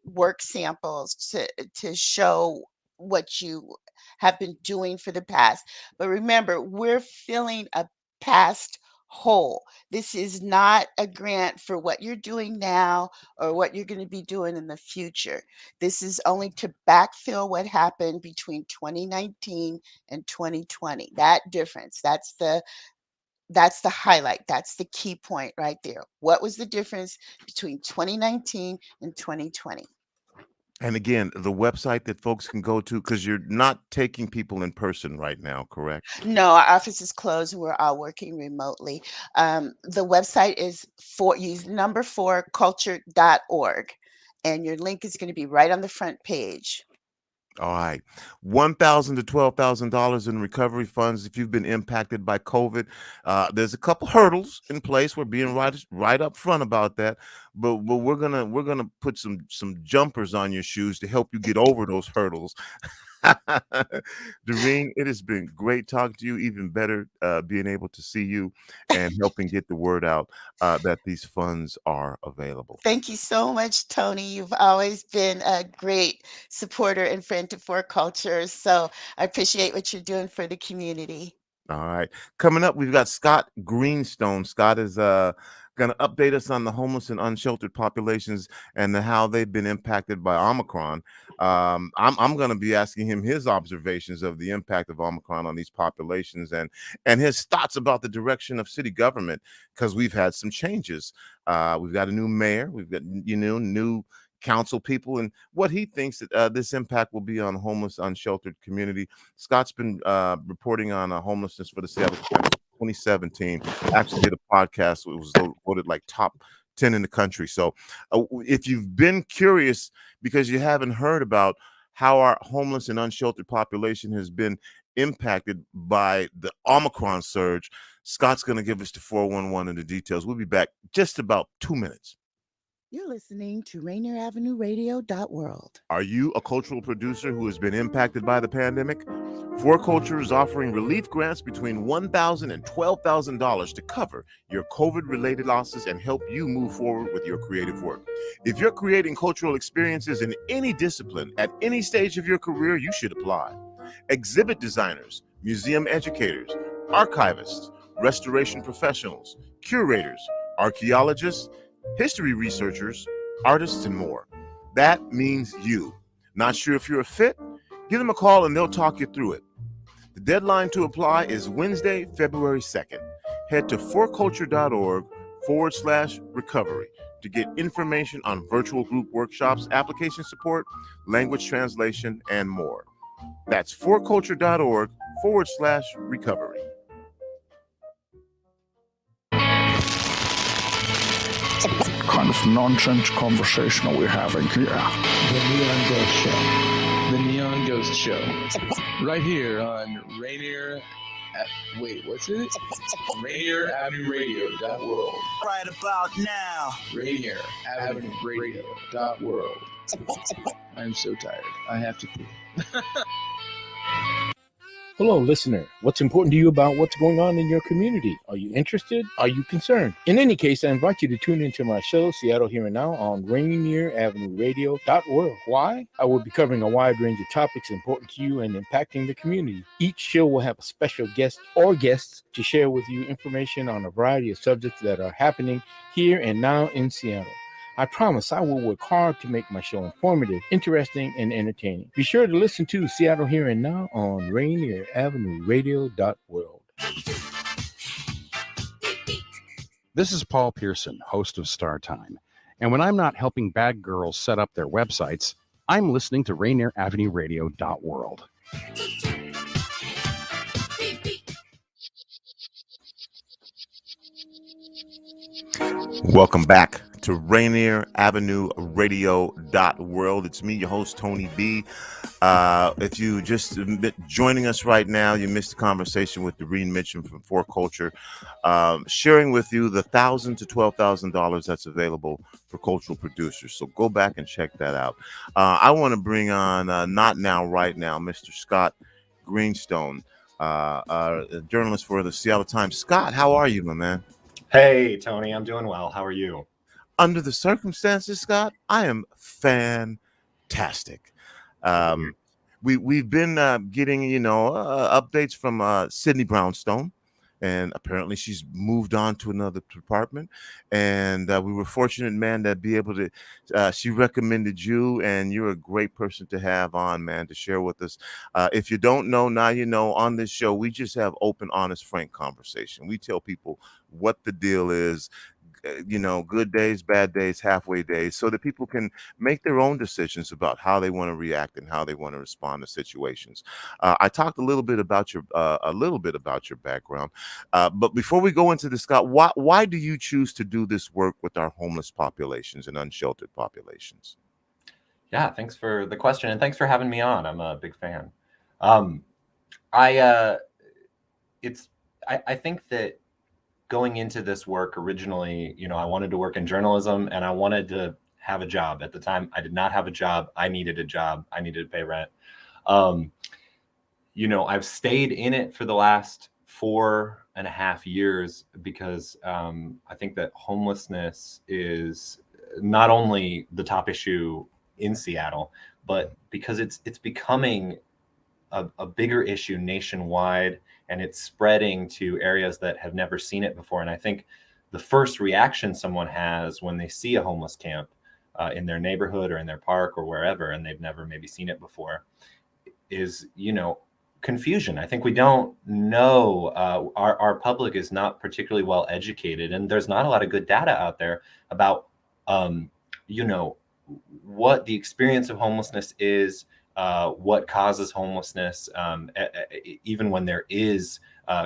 [SPEAKER 13] work samples to show what you have been doing for the past. But remember, we're filling a past hole. This is not a grant for what you're doing now or what you're going to be doing in the future. This is only to backfill what happened between 2019 and 2020. That difference, that's the highlight. That's the key point right there. What was the difference between 2019 and 2020?
[SPEAKER 2] And again, the website that folks can go to, because you're not taking people in person right now, correct?
[SPEAKER 13] No, our office is closed and we're all working remotely. The website is use number 4culture.org, and your link is going to be right on the front page.
[SPEAKER 2] All right. $1,000 to $12,000 in recovery funds if you've been impacted by COVID. There's a couple hurdles in place. We're being right up front about that, but we're gonna put some jumpers on your shoes to help you get over those hurdles. Doreen, it has been great talking to you. Even better, being able to see you and helping get the word out that these funds are available.
[SPEAKER 13] Thank you so much, Tony. You've always been a great supporter and friend to For Culture. So I appreciate what you're doing for the community.
[SPEAKER 2] All right. Coming up, we've got Scott Greenstone. Scott is going to update us on the homeless and unsheltered populations and how they've been impacted by Omicron. I'm going to be asking him his observations of the impact of Omicron on these populations and his thoughts about the direction of city government, because we've had some changes. We've got a new mayor. We've got new council people, and what he thinks that this impact will be on the homeless, unsheltered community. Scott's been reporting on homelessness for the Seattle Times 2017. Actually did a podcast. It was voted like top 10 in the country. So if you've been curious because you haven't heard about how our homeless and unsheltered population has been impacted by the Omicron surge, Scott's going to give us the 411 and the details. We'll be back just about 2 minutes.
[SPEAKER 14] You're listening to Rainier Avenue Radio.world.
[SPEAKER 2] Are you a cultural producer who has been impacted by the pandemic? For Culture is offering relief grants between $1,000 and $12,000 to cover your COVID-related losses and help you move forward with your creative work. If you're creating cultural experiences in any discipline at any stage of your career, you should apply. Exhibit designers, museum educators, archivists, restoration professionals, curators, archaeologists, history researchers, artists, and more. That means you. Not sure if you're a fit? Give them a call and they'll talk you through it. The deadline to apply is Wednesday, February 2nd. Head to forculture.org/recovery to get information on virtual group workshops, application support, language translation, and more. That's forculture.org/recovery.
[SPEAKER 15] Kind of nonsense conversation are we having here?
[SPEAKER 16] The Neon Ghost Show. The Neon Ghost Show. Right here on Rainier. What's it? Rainier Avenue Radio.world.
[SPEAKER 17] Right about now.
[SPEAKER 16] Rainier Avenue Radio.world. I'm so tired. I have to pee.
[SPEAKER 18] Hello, listener. What's important to you about what's going on in your community? Are you interested? Are you concerned? In any case, I invite you to tune into my show, Seattle Here and Now, on Rainier Avenue Radio.world. Why? I will be covering a wide range of topics important to you and impacting the community. Each show will have a special guest or guests to share with you information on a variety of subjects that are happening here and now in Seattle. I promise I will work hard to make my show informative, interesting, and entertaining. Be sure to listen to Seattle Here and Now on Rainier Avenue Radio.world.
[SPEAKER 8] This is Paul Pearson, host of Star Time. And when I'm not helping bad girls set up their websites, I'm listening to Rainier Avenue Radio.world.
[SPEAKER 2] Welcome back to Rainier Avenue Radio.world. It's me, your host, Tony B. If you just joining us right now, you missed the conversation with Doreen Mitchum from For Culture, sharing with you the $1,000 to $12,000 that's available for cultural producers. So go back and check that out. I want to bring on, not now, right now, Mr. Scott Greenstone, a journalist for the Seattle Times. Scott, how are you, my man?
[SPEAKER 19] Hey, Tony, I'm doing well. How are you?
[SPEAKER 2] Under the circumstances, Scott, I am fantastic. We've been getting, updates from Sydney Brownstone, and apparently she's moved on to another department. And we were fortunate, man, to be able to. She recommended you, and you're a great person to have on, man, to share with us. If you don't know, now you know. On this show, we just have open, honest, frank conversation. We tell people what the deal is. Good days, bad days, halfway days, so that people can make their own decisions about how they want to react and how they want to respond to situations. I talked a little bit about your background, but before we go into this, Scott, why do you choose to do this work with our homeless populations and unsheltered populations?
[SPEAKER 19] Yeah, thanks for the question, and thanks for having me on. I'm a big fan. I think that going into this work originally, I wanted to work in journalism and I wanted to have a job. At the time, I did not have a job. I needed a job. I needed to pay rent. I've stayed in it for the last 4.5 years because I think that homelessness is not only the top issue in Seattle, but because it's becoming a bigger issue nationwide, and it's spreading to areas that have never seen it before. And I think the first reaction someone has when they see a homeless camp in their neighborhood or in their park or wherever, and they've never maybe seen it before, is, confusion. I think we don't know, our public is not particularly well educated, and there's not a lot of good data out there about, what the experience of homelessness is, what causes homelessness, even when there is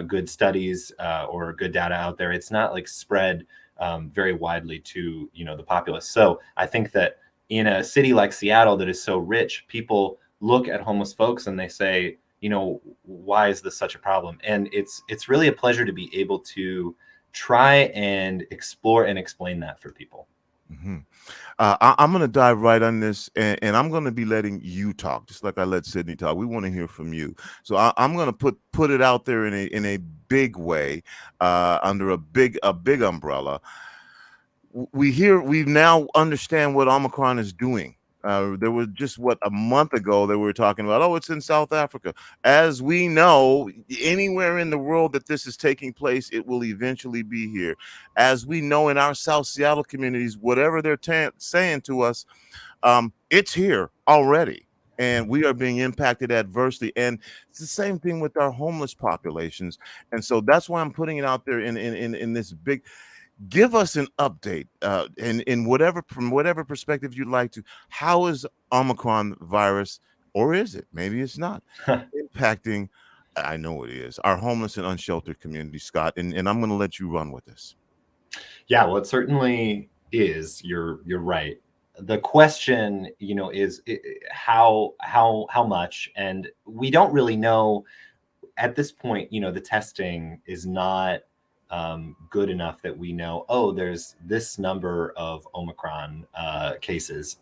[SPEAKER 19] good studies or good data out there, it's not like spread very widely to, the populace. So I think that in a city like Seattle that is so rich, people look at homeless folks and they say, why is this such a problem? And it's really a pleasure to be able to try and explore and explain that for people.
[SPEAKER 2] Mm-hmm. I'm going to dive right on this, and I'm going to be letting you talk, just like I let Sydney talk. We want to hear from you, so I'm going to put it out there in a big way, under a big umbrella. We now understand what Omicron is doing. There was just a month ago that we were talking about, it's in South Africa. As we know, anywhere in the world that this is taking place, it will eventually be here. As we know in our South Seattle communities, whatever they're saying to us, it's here already. And we are being impacted adversely. And it's the same thing with our homeless populations. And so that's why I'm putting it out there in this big. Give us an update, from whatever perspective you'd like to. How is Omicron virus, or is it? Maybe it's not impacting. I know it is, our homeless and unsheltered community, Scott. And I'm going to let you run with this.
[SPEAKER 19] Yeah, well, it certainly is. You're right. The question, is how much, and we don't really know at this point. The testing is not good enough that we know, there's this number of Omicron cases,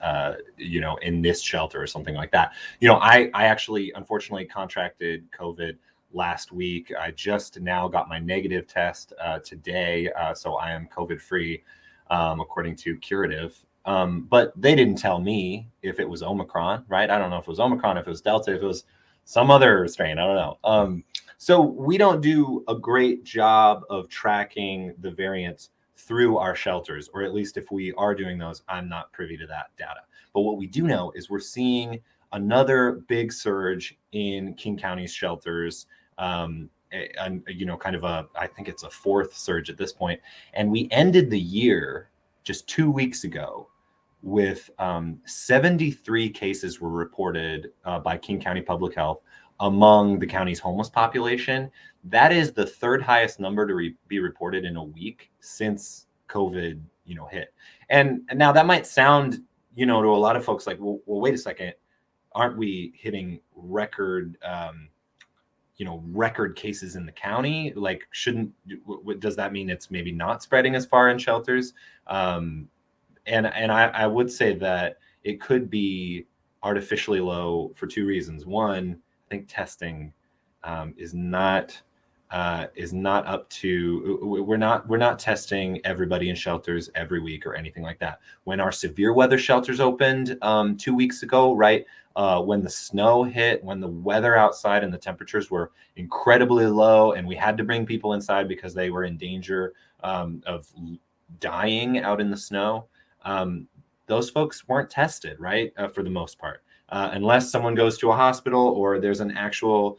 [SPEAKER 19] in this shelter or something like that. I actually, unfortunately, contracted COVID last week. I just now got my negative test today, so I am COVID free, according to Curative. But they didn't tell me if it was Omicron, right? I don't know if it was Omicron, if it was Delta, if it was some other strain. I don't know. So we don't do a great job of tracking the variants through our shelters, or at least if we are doing those, I'm not privy to that data. But what we do know is we're seeing another big surge in King County's shelters, and kind of I think it's a fourth surge at this point. And we ended the year just 2 weeks ago with 73 cases were reported by King County Public Health among the county's homeless population. That is the third highest number to be reported in a week since COVID, hit. And now that might sound, to a lot of folks like, well, wait a second, aren't we hitting record, record cases in the county? Like, does that mean it's maybe not spreading as far in shelters? And I would say that it could be artificially low for two reasons. One, I think testing is not up to. We're not testing everybody in shelters every week or anything like that. When our severe weather shelters opened 2 weeks ago, right, when the snow hit, when the weather outside and the temperatures were incredibly low, and we had to bring people inside because they were in danger of dying out in the snow. Those folks weren't tested, right, for the most part. Unless someone goes to a hospital or there's an actual,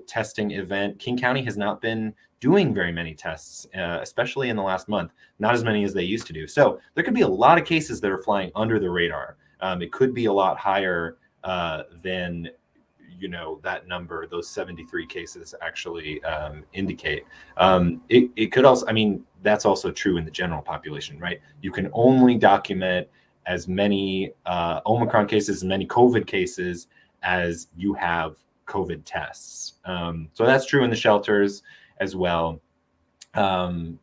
[SPEAKER 19] testing event. King County has not been doing very many tests, especially in the last month, not as many as they used to do. So there could be a lot of cases that are flying under the radar. It could be a lot higher than, that number, those 73 cases actually indicate. It could also, that's also true in the general population, right? You can only document as many Omicron cases, as many COVID cases as you have COVID tests. So that's true in the shelters as well. So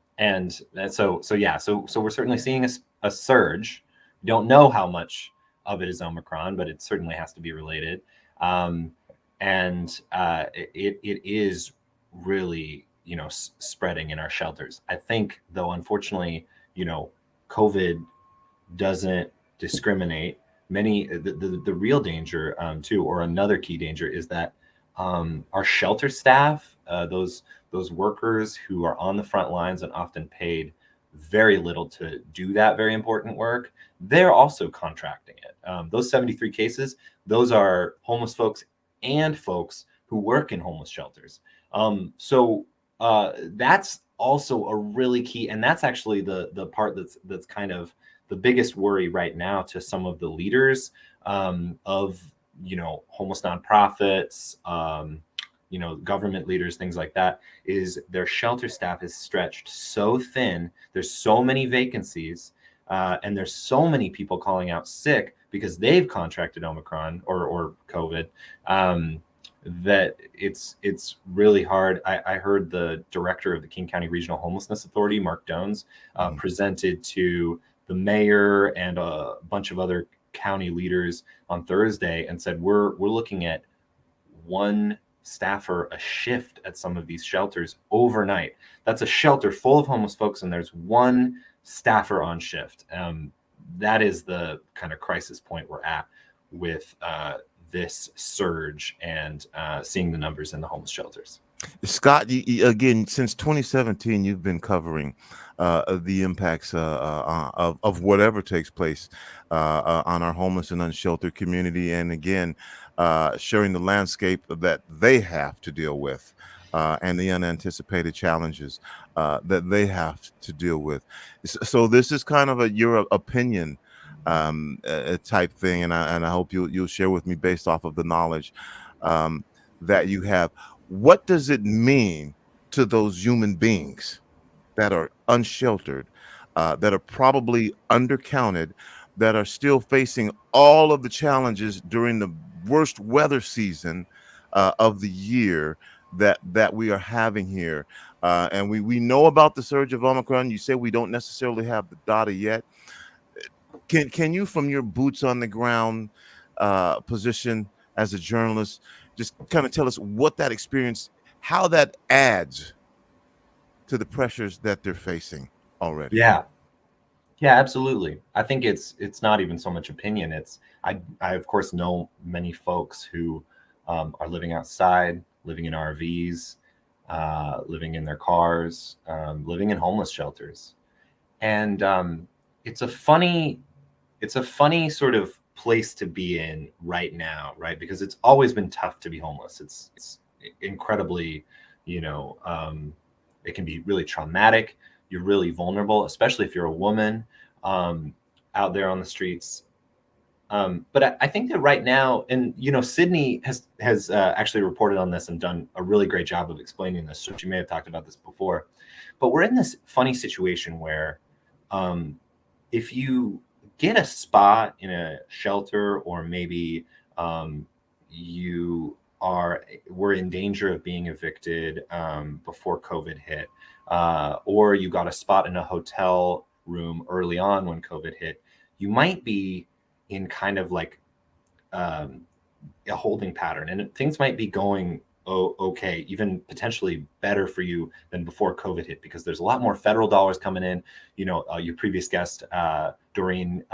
[SPEAKER 19] we're certainly seeing a surge. We don't know how much of it is Omicron, but it certainly has to be related. It is really, spreading in our shelters. I think, though, unfortunately, COVID doesn't discriminate. The real danger too, or another key danger, is that our shelter staff, those workers who are on the front lines and often paid very little to do that very important work, they're also contracting it. Those 73 cases, those are homeless folks and folks who work in homeless shelters. That's also a really key, and that's actually the part that's kind of the biggest worry right now to some of the leaders of homeless nonprofits, government leaders, things like that, is their shelter staff is stretched so thin. There's so many vacancies, and there's so many people calling out sick because they've contracted Omicron or COVID, that it's really hard. I heard the director of the King County Regional Homelessness Authority, Mark Dones, presented to the mayor and a bunch of other county leaders on Thursday and said, we're looking at one staffer a shift at some of these shelters overnight. That's a shelter full of homeless folks, and there's one staffer on shift. That is the kind of crisis point we're at with this surge and seeing the numbers in the homeless shelters.
[SPEAKER 2] Scott, again, since 2017, you've been covering the impacts of whatever takes place on our homeless and unsheltered community, and again, sharing the landscape that they have to deal with and the unanticipated challenges that they have to deal with. So this is kind of your opinion type thing, and I hope you'll share with me based off of the knowledge that you have. What does it mean to those human beings that are unsheltered, that are probably undercounted, that are still facing all of the challenges during the worst weather season of the year that we are having here? And we know about the surge of Omicron. You say we don't necessarily have the data yet. Can you, from your boots on the ground position as a journalist, just kind of tell us what that experience how that adds to the pressures that they're facing already.
[SPEAKER 19] Yeah. Yeah, absolutely. I think it's not even so much opinion. It's I of course know many folks who are living outside, living in RVs, living in their cars, living in homeless shelters, and it's a funny sort of place to be in right now, right? Because it's always been tough to be homeless. It's incredibly, it can be really traumatic. You're really vulnerable, especially if you're a woman out there on the streets. But I think that right now, and Sydney has actually reported on this and done a really great job of explaining this. So she may have talked about this before, but we're in this funny situation where if you get a spot in a shelter, or maybe were in danger of being evicted before COVID hit, or you got a spot in a hotel room early on when COVID hit, you might be in kind of like a holding pattern, and things might be going okay, even potentially better for you than before COVID hit, because there's a lot more federal dollars coming in. Your previous guest, Doreen,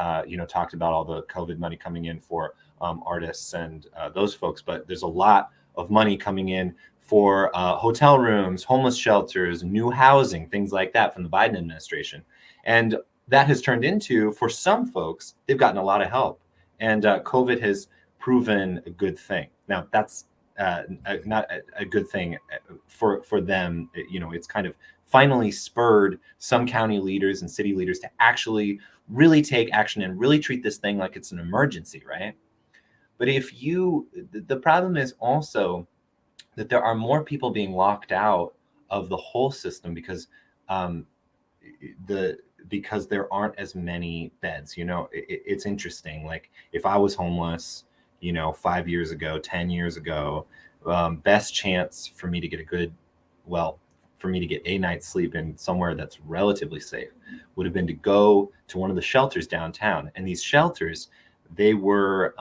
[SPEAKER 19] talked about all the COVID money coming in for artists and those folks, but there's a lot of money coming in for hotel rooms, homeless shelters, new housing, things like that from the Biden administration. And that has turned into, for some folks, they've gotten a lot of help. And COVID has proven a good thing. Now, that's not a good thing for them. It's kind of finally spurred some county leaders and city leaders to actually really take action and really treat this thing like it's an emergency, right? But the problem is also that there are more people being locked out of the whole system because there aren't as many beds. It's interesting. Like, if I was homeless, 5 years ago, 10 years ago, best chance for me to get a night's sleep in somewhere that's relatively safe would have been to go to one of the shelters downtown. And these shelters, they were,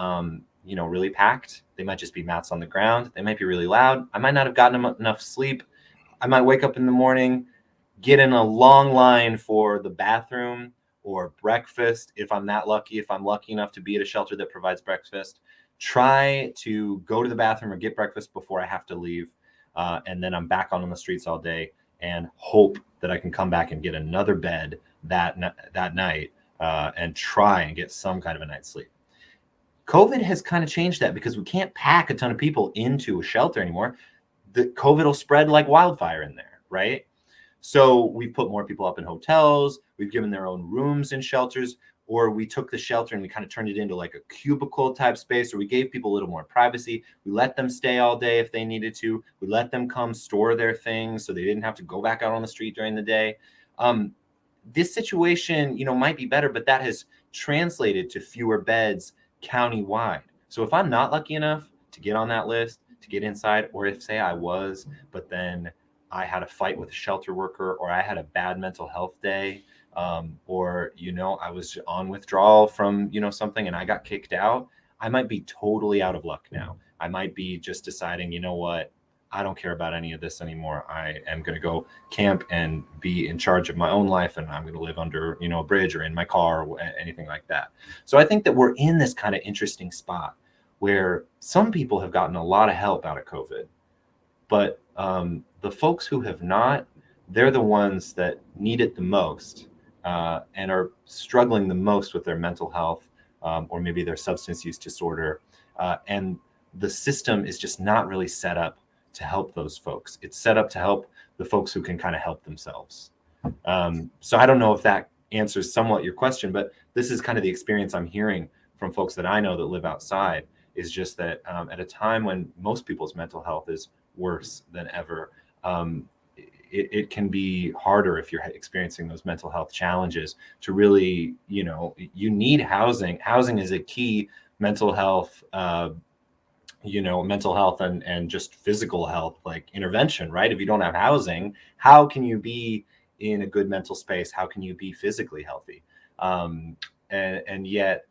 [SPEAKER 19] really packed. They might just be mats on the ground. They might be really loud. I might not have gotten enough sleep. I might wake up in the morning, get in a long line for the bathroom or breakfast. If I'm lucky enough to be at a shelter that provides breakfast, try to go to the bathroom or get breakfast before I have to leave. And then I'm back on the streets all day and hope that I can come back and get another bed that night and try and get some kind of a night's sleep. COVID has kind of changed that, because we can't pack a ton of people into a shelter anymore. The COVID will spread like wildfire in there, right? So we've put more people up in hotels. We've given their own rooms in shelters, or we took the shelter and we kind of turned it into like a cubicle type space, or we gave people a little more privacy. We let them stay all day if they needed to. We let them come store their things so they didn't have to go back out on the street during the day. This situation, might be better, but that has translated to fewer beds countywide. So if I'm not lucky enough to get on that list, to get inside, or if, say, I was, but then I had a fight with a shelter worker, or I had a bad mental health day, or, I was on withdrawal from, something and I got kicked out, I might be totally out of luck now. I might be just deciding, what, I don't care about any of this anymore. I am going to go camp and be in charge of my own life, and I'm going to live under, a bridge or in my car or anything like that. So I think that we're in this kind of interesting spot where some people have gotten a lot of help out of COVID, but the folks who have not, they're the ones that need it the most and are struggling the most with their mental health or maybe their substance use disorder. And the system is just not really set up to help those folks. It's set up to help the folks who can kind of help themselves. So I don't know if that answers somewhat your question, but this is kind of the experience I'm hearing from folks that I know that live outside, is just that at a time when most people's mental health is worse than ever, it can be harder if you're experiencing those mental health challenges to really, you need housing. Housing is a key mental health mental health and just physical health, like intervention, right? If you don't have housing, how can you be in a good mental space? How can you be physically healthy? And yet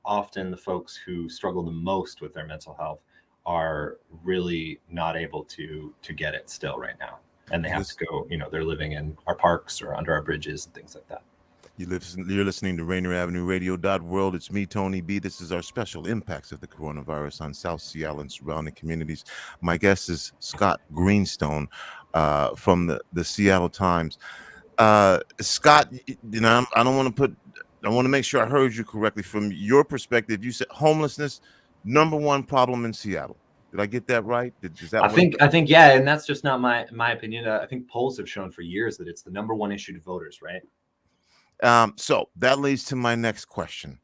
[SPEAKER 19] often the folks who struggle the most with their mental health are really not able to get it still right now. And they have to go, they're living in our parks or under our bridges and things like that.
[SPEAKER 2] You're listening to Rainier Avenue Radio.world. It's me, Tony B. This is our special impacts of the coronavirus on South Seattle and surrounding communities. My guest is Scott Greenstone from the Seattle Times. Scott, I want to make sure I heard you correctly. From your perspective, you said homelessness, number one problem in Seattle. Did I get that right?
[SPEAKER 19] I think, yeah, and that's just not my opinion. I think polls have shown for years that it's the number one issue to voters, right?
[SPEAKER 2] So that leads to my next question.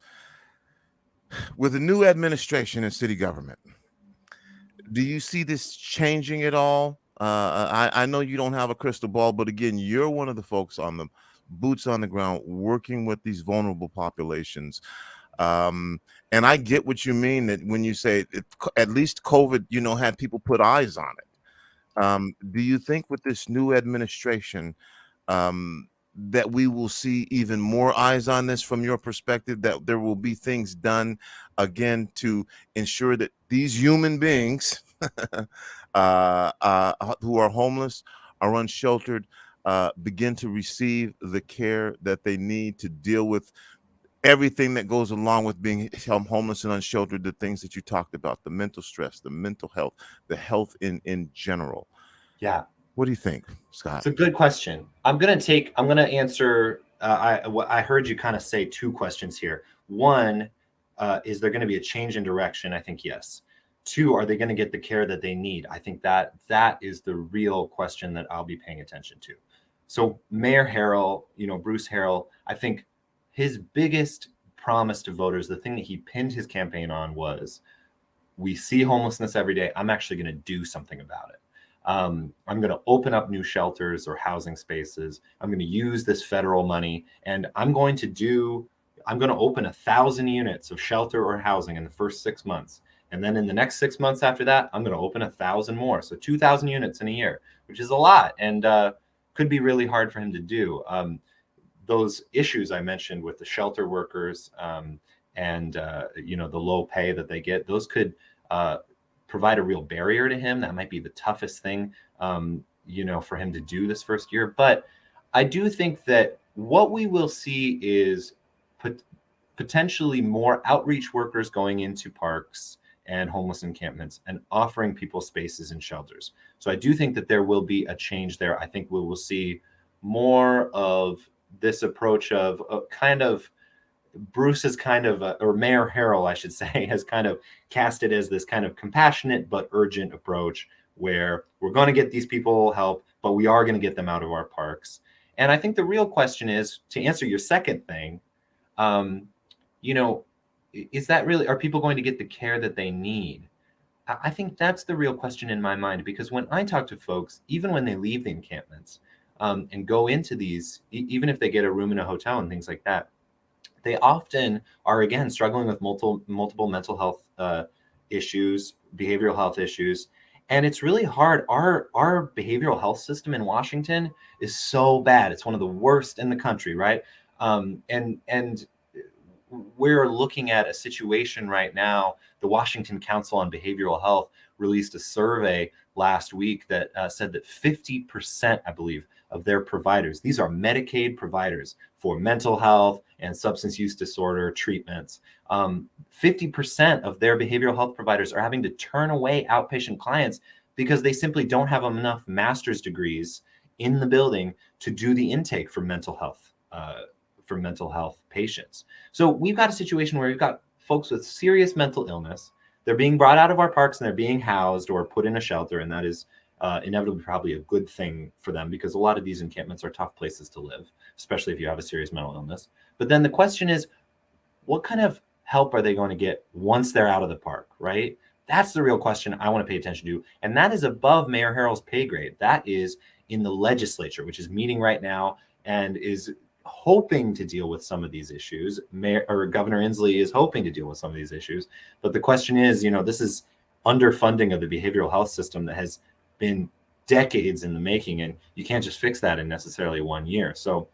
[SPEAKER 2] With the new administration in city government, do you see this changing at all? I know you don't have a crystal ball, but again, you're one of the folks on the boots on the ground working with these vulnerable populations. And I get what you mean that when you say at least COVID, had people put eyes on it. Do you think with this new administration, that we will see even more eyes on this from your perspective, that there will be things done again to ensure that these human beings who are homeless, are unsheltered, begin to receive the care that they need to deal with everything that goes along with being homeless and unsheltered, the things that you talked about, the mental stress, the mental health, the health in general?
[SPEAKER 19] Yeah.
[SPEAKER 2] What do you think, Scott?
[SPEAKER 19] It's a good question. I'm going to answer. I heard you kind of say two questions here. One, is there going to be a change in direction? I think yes. Two, are they going to get the care that they need? I think that is the real question that I'll be paying attention to. So Mayor Harrell, Bruce Harrell, I think his biggest promise to voters, the thing that he pinned his campaign on was, we see homelessness every day. I'm actually going to do something about it. I'm going to open up new shelters or housing spaces. I'm going to use this federal money, and I'm going to open 1,000 units of shelter or housing in the first 6 months. And then in the next 6 months after that, I'm going to open 1,000 more. So 2,000 units in a year, which is a lot, and could be really hard for him to do. Those issues I mentioned with the shelter workers and the low pay that they get, those could provide a real barrier to him. That might be the toughest thing, for him to do this first year. But I do think that what we will see is potentially more outreach workers going into parks and homeless encampments and offering people spaces and shelters. So I do think that there will be a change there. I think we will see more of this approach of Bruce is or Mayor Harrell, I should say, has kind of cast it as this kind of compassionate but urgent approach where we're going to get these people help, but we are going to get them out of our parks. And I think the real question is, to answer your second thing, is that really, are people going to get the care that they need? I think that's the real question in my mind, because when I talk to folks, even when they leave the encampments and go into these, even if they get a room in a hotel and things like that, they often are, again, struggling with multiple mental health issues, behavioral health issues. And it's really hard. Our behavioral health system in Washington is so bad. It's one of the worst in the country, right? And we're looking at a situation right now. The Washington Council on Behavioral Health released a survey last week that said that 50%, I believe, of their providers, these are Medicaid providers for mental health and substance use disorder treatments, 50% of their behavioral health providers are having to turn away outpatient clients because they simply don't have enough master's degrees in the building to do the intake for mental health patients. So we've got a situation where we've got folks with serious mental illness. They're being brought out of our parks and they're being housed or put in a shelter, and that is inevitably probably a good thing for them, because a lot of these encampments are tough places to live, especially if you have a serious mental illness. But then the question is, what kind of help are they going to get once they're out of the park, right? That's the real question I want to pay attention to. And that is above Mayor Harrell's pay grade. That is in the legislature, which is meeting right now and is hoping to deal with some of these issues. Governor Inslee is hoping to deal with some of these issues. But the question is, this is underfunding of the behavioral health system that has been decades in the making, and you can't just fix that in necessarily 1 year. So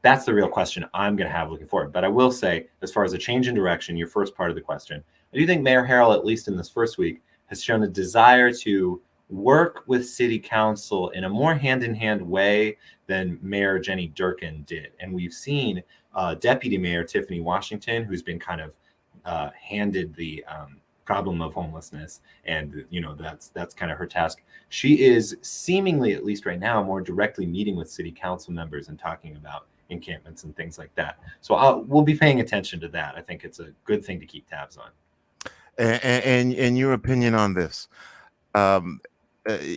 [SPEAKER 19] that's the real question I'm going to have looking forward. But I will say, as far as a change in direction, your first part of the question, I do think Mayor Harrell, at least in this first week, has shown a desire to work with city council in a more hand-in-hand way than Mayor Jenny Durkin did. And we've seen Deputy Mayor Tiffany Washington, who's been kind of handed the problem of homelessness, and that's kind of her task. She is seemingly, at least right now, more directly meeting with city council members and talking about encampments and things like that. So we'll be paying attention to that. I think it's a good thing to keep tabs on.
[SPEAKER 2] And your opinion on this?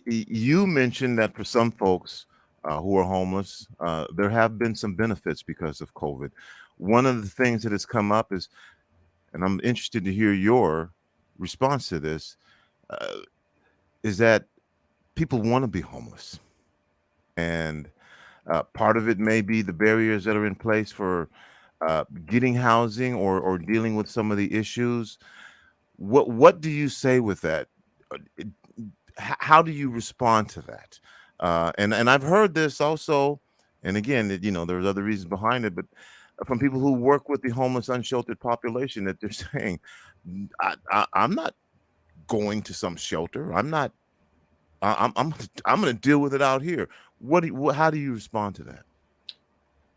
[SPEAKER 2] You mentioned that for some folks who are homeless, there have been some benefits because of COVID. One of the things that has come up is, and I'm interested to hear your response to this, is that people want to be homeless. And part of it may be the barriers that are in place for getting housing or dealing with some of the issues. What do you say with that? How do you respond to that? And I've heard this also, and again, there's other reasons behind it, but from people who work with the homeless, unsheltered population, that they're saying, I'm not going to some shelter. I'm going to deal with it out here. How do you respond to that?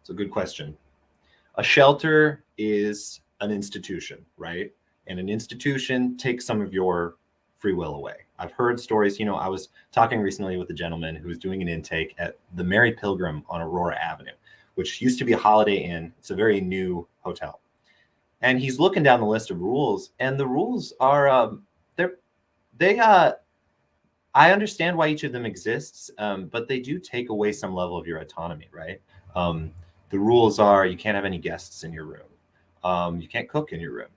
[SPEAKER 19] It's a good question. A shelter is an institution, right? And an institution takes some of your free will away. I've heard stories, I was talking recently with a gentleman who was doing an intake at the Mary Pilgrim on Aurora Avenue, which used to be a Holiday Inn. It's a very new hotel. And he's looking down the list of rules, and the rules are, I understand why each of them exists, but they do take away some level of your autonomy, right? The rules are, you can't have any guests in your room. You can't cook in your room.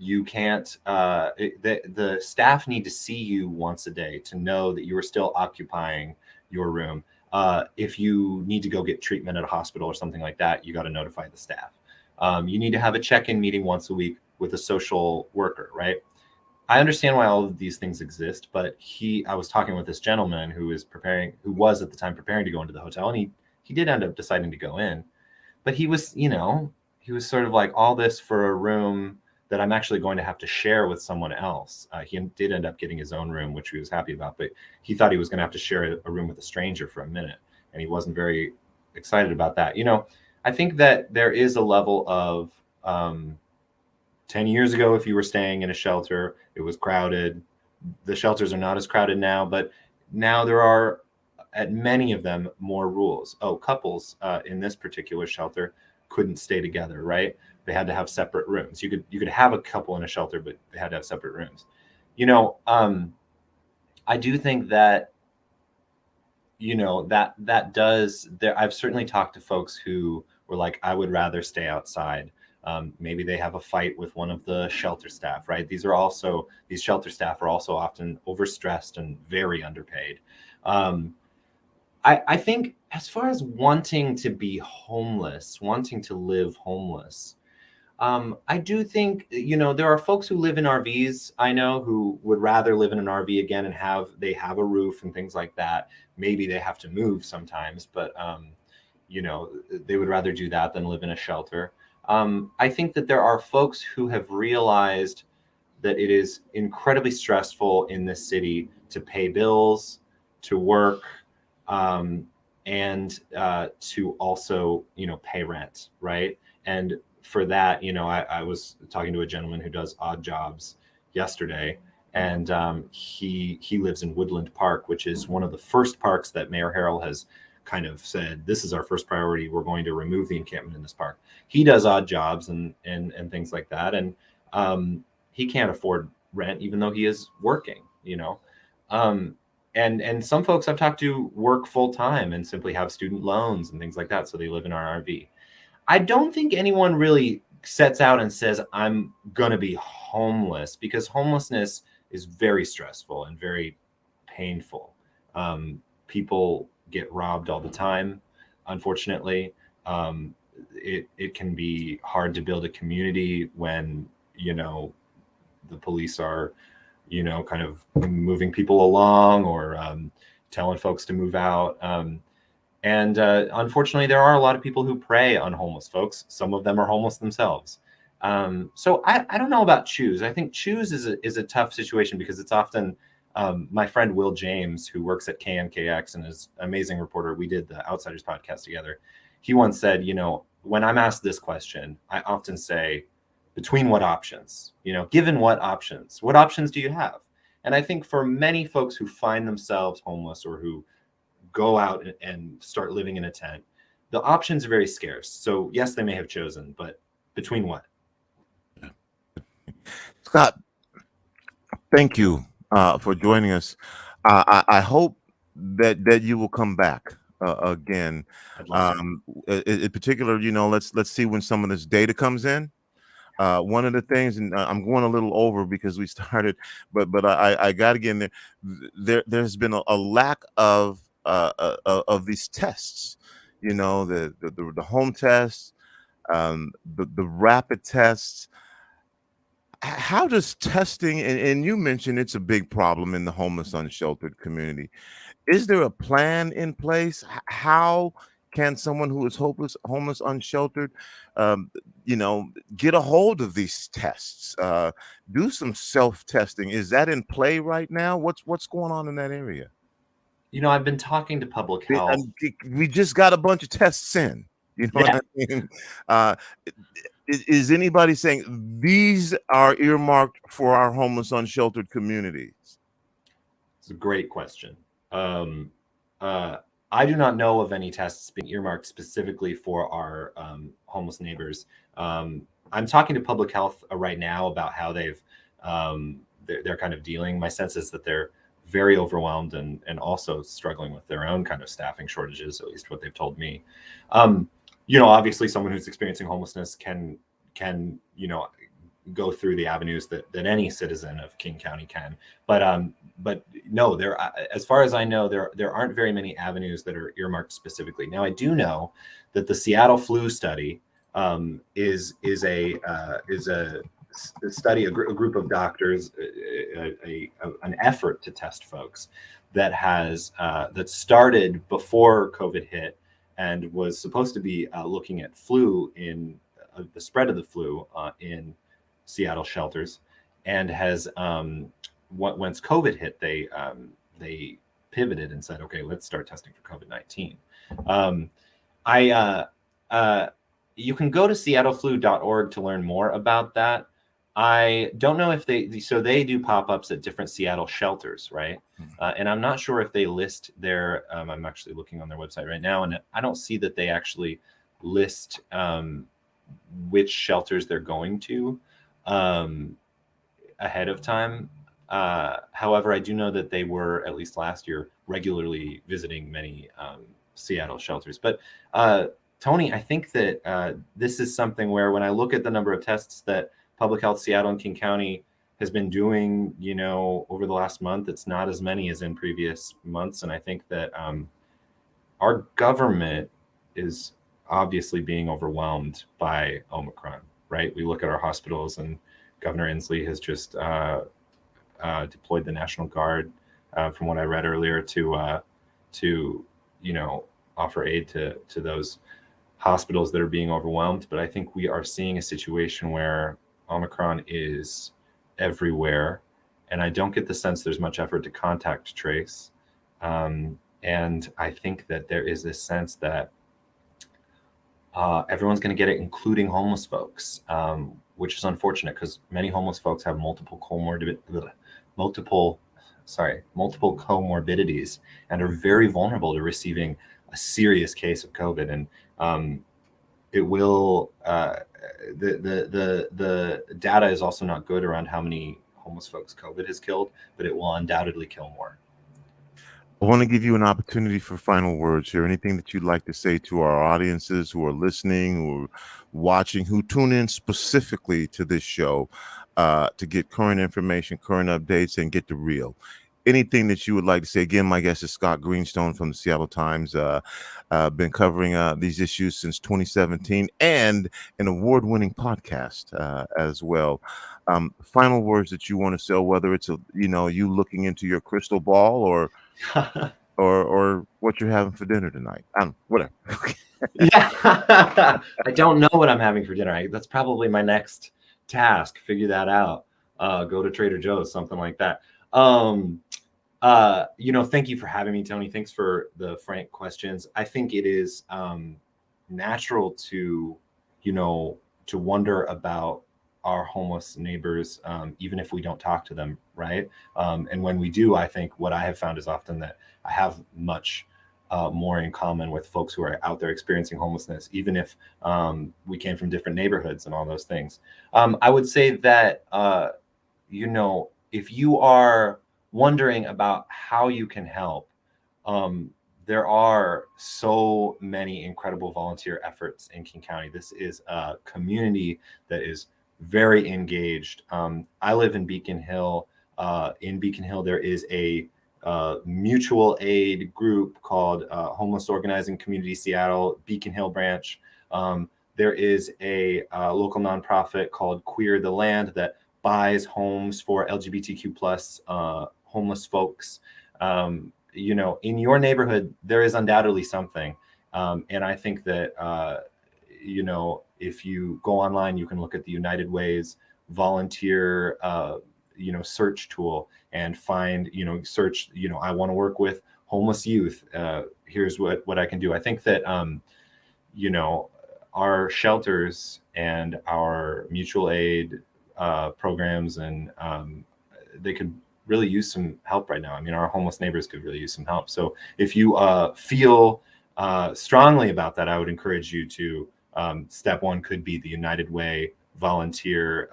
[SPEAKER 19] You can't, the staff need to see you once a day to know that you are still occupying your room. If you need to go get treatment at a hospital or something like that, you got to notify the staff. You need to have a check-in meeting once a week with a social worker, right? I understand why all of these things exist, but I was talking with this gentleman who was at the time preparing to go into the hotel, and he did end up deciding to go in, but he was sort of like, all this for a room that I'm actually going to have to share with someone else. He did end up getting his own room, which he was happy about, but he thought he was going to have to share a room with a stranger for a minute, and he wasn't very excited about that. I think that there is a level of 10 years ago, if you were staying in a shelter, it was crowded. The shelters are not as crowded now, but now there are, at many of them, more rules. Couples in this particular shelter couldn't stay together, right? They had to have separate rooms. You could have a couple in a shelter, but they had to have separate rooms. I do think that, that does there. I've certainly talked to folks who were like, I would rather stay outside. Maybe they have a fight with one of the shelter staff, right? These shelter staff are also often overstressed and very underpaid. I think as far as wanting to be homeless, wanting to live homeless, I do think, there are folks who live in RVs, I know, who would rather live in an RV again and have a roof and things like that. Maybe they have to move sometimes, but, they would rather do that than live in a shelter. I think that there are folks who have realized that it is incredibly stressful in this city to pay bills, to work, and to also, pay rent, right? And for that, I was talking to a gentleman who does odd jobs yesterday, and he lives in Woodland Park, which is one of the first parks that Mayor Harrell has kind of said, this is our first priority. We're going to remove the encampment in this park. He does odd jobs and things like that. And he can't afford rent, even though he is working, and some folks I've talked to work full time and simply have student loans and things like that. So they live in our RV. I don't think anyone really sets out and says, I'm going to be homeless, because homelessness is very stressful and very painful. People get robbed all the time, unfortunately. It can be hard to build a community when, the police are, kind of moving people along or telling folks to move out. And unfortunately, there are a lot of people who prey on homeless folks. Some of them are homeless themselves. So I don't know about choose. I think choose is a tough situation because it's often my friend Will James, who works at KNKX and is an amazing reporter. We did the Outsiders podcast together. He once said, when I'm asked this question, I often say, between what options? Given what options do you have? And I think for many folks who find themselves homeless or who go out and start living in a tent, the options are very scarce. So yes, they may have chosen, but between what?
[SPEAKER 2] Scott, thank you for joining us. I hope that you will come back again. In particular, let's see when some of this data comes in. One of the things, and I'm going a little over because we started, but I got to get in there. There's been a lack of these tests. The home tests, the rapid tests. How does testing, and you mentioned it's a big problem in the homeless unsheltered community. Is there a plan in place? How can someone who is homeless unsheltered, get a hold of these tests? Do some self-testing. Is that in play right now? What's going on in that area?
[SPEAKER 19] I've been talking to public health.
[SPEAKER 2] We just got a bunch of tests in. What I mean? Is anybody saying these are earmarked for our homeless unsheltered communities?
[SPEAKER 19] It's a great question. I do not know of any tests being earmarked specifically for our homeless neighbors. I'm talking to public health right now about how they're kind of dealing. My sense is that they're very overwhelmed and also struggling with their own kind of staffing shortages, at least what they've told me. Obviously someone who's experiencing homelessness can go through the avenues that any citizen of King County can. But no, as far as I know, there aren't very many avenues that are earmarked specifically. Now, I do know that the Seattle flu study is a study, a group of doctors, an effort to test folks that started before COVID hit and was supposed to be looking at flu in the spread of the flu in Seattle shelters, and has once COVID hit, they pivoted and said, okay, let's start testing for COVID-19. You can go to seattleflu.org to learn more about that. I don't know if they do pop-ups at different Seattle shelters, right? And I'm not sure if they list their, I'm actually looking on their website right now, and I don't see that they actually list which shelters they're going to ahead of time. However, I do know that they were, at least last year, regularly visiting many Seattle shelters. But Tony, I think that this is something where when I look at the number of tests that Public Health Seattle and King County has been doing, over the last month, it's not as many as in previous months. And I think that our government is obviously being overwhelmed by Omicron, right? We look at our hospitals, and Governor Inslee has just deployed the National Guard, from what I read earlier, to offer aid to those hospitals that are being overwhelmed. But I think we are seeing a situation where Omicron is everywhere, and I don't get the sense there's much effort to contact trace. And I think that there is this sense that everyone's going to get it, including homeless folks, which is unfortunate because many homeless folks have multiple comorbidities and are very vulnerable to receiving a serious case of COVID. And it will the data is also not good around how many homeless folks COVID has killed, but it will undoubtedly kill more.
[SPEAKER 2] I want to give you an opportunity for final words here. Anything that you'd like to say to our audiences who are listening, who are watching, who tune in specifically to this show to get current information, current updates, and get the real. Anything that you would like to say? Again, my guest is Scott Greenstone from the Seattle Times. Been covering these issues since 2017, and an award-winning podcast as well. Final words that you want to say, whether it's you looking into your crystal ball or or what you're having for dinner tonight. Whatever.
[SPEAKER 19] Yeah. I don't know what I'm having for dinner. That's probably my next task. Figure that out. Go to Trader Joe's, something like that. Thank you for having me, Tony. Thanks for the frank questions. I think it is natural to wonder about our homeless neighbors, even if we don't talk to them, right? And when we do, I think what I have found is often that I have much more in common with folks who are out there experiencing homelessness, even if we came from different neighborhoods and all those things. I would say that, if you are wondering about how you can help, there are so many incredible volunteer efforts in King County. This is a community that is very engaged. I live in Beacon Hill. In Beacon Hill, there is a mutual aid group called Homeless Organizing Community Seattle, Beacon Hill branch. There is a local nonprofit called Queer the Land that buys homes for LGBTQ plus homeless folks. In your neighborhood, there is undoubtedly something. And I think that, if you go online, you can look at the United Way's volunteer, search tool and find, search, I want to work with homeless youth. Here's what I can do. I think that, our shelters and our mutual aid programs, and they could really use some help right now. I mean, our homeless neighbors could really use some help. So if you feel strongly about that, I would encourage you to, step one could be the United Way volunteer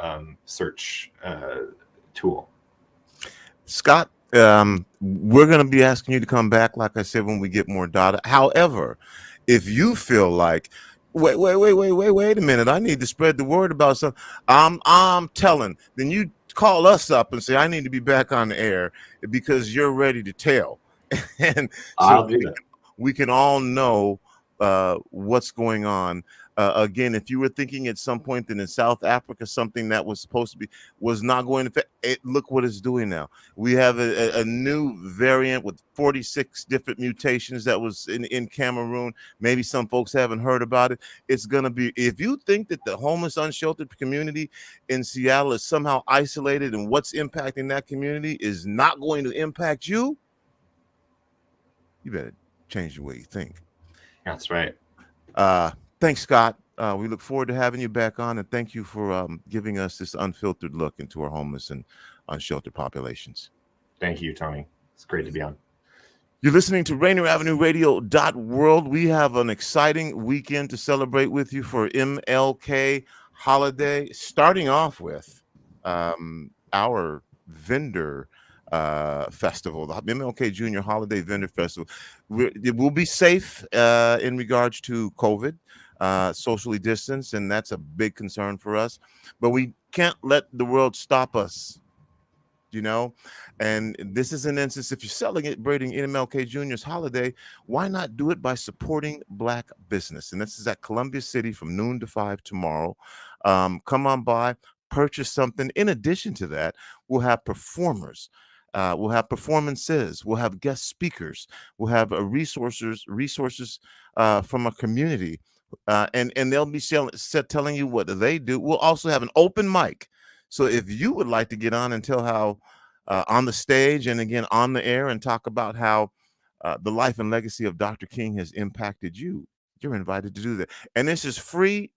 [SPEAKER 19] search tool.
[SPEAKER 2] Scott, we're going to be asking you to come back, like I said, when we get more data. However, if you feel like, wait a minute, I need to spread the word about something, I'm telling, then you call us up and say, I need to be back on the air because you're ready to tell. And
[SPEAKER 19] I'll do that.
[SPEAKER 2] We can all know what's going on. Again, if you were thinking at some point that in South Africa, something that was supposed to be was not going to fit, look what it's doing now. We have a new variant with 46 different mutations that was in Cameroon. Maybe some folks haven't heard about it. It's going to be, if you think that the homeless unsheltered community in Seattle is somehow isolated and what's impacting that community is not going to impact you, you better change the way you think.
[SPEAKER 19] That's right.
[SPEAKER 2] Thanks, Scott. We look forward to having you back on, and thank you for giving us this unfiltered look into our homeless and unsheltered populations.
[SPEAKER 19] Thank you, Tony. It's great to be on.
[SPEAKER 2] You're listening to Rainier Avenue Radio.world. We have an exciting weekend to celebrate with you for MLK holiday, starting off with our vendor festival, the MLK Junior Holiday Vendor Festival. It will be safe in regards to COVID, socially distanced, and that's a big concern for us. But we can't let the world stop us, and this is an instance, if you're celebrating MLK Junior's holiday, why not do it by supporting Black business? And this is at Columbia City from noon to 5 tomorrow. Come on by, purchase something. In addition to that, we'll have performers. We'll have performances. We'll have guest speakers. We'll have resources from a community, and they'll be telling you what they do. We'll also have an open mic. So if you would like to get on and tell how on the stage and again on the air and talk about how the life and legacy of Dr. King has impacted you, you're invited to do that. And this is free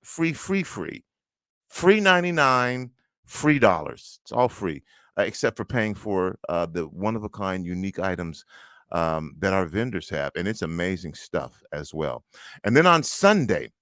[SPEAKER 2] 99, free dollars. It's all free. Except for paying for the one-of-a-kind unique items that our vendors have. And it's amazing stuff as well. And then on Sunday,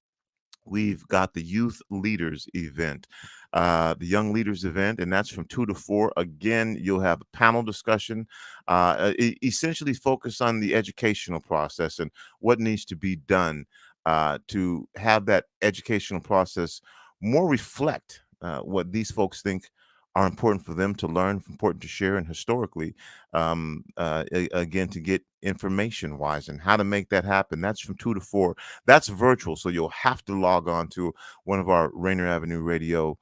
[SPEAKER 2] we've got the Youth Leaders event, the Young Leaders event, and that's from 2 to 4. Again, you'll have a panel discussion, essentially focus on the educational process and what needs to be done to have that educational process more reflect what these folks think are important for them to learn, important to share, and historically, again, to get information-wise and how to make that happen. That's from 2 to 4. That's virtual, so you'll have to log on to one of our Rainier Avenue Radio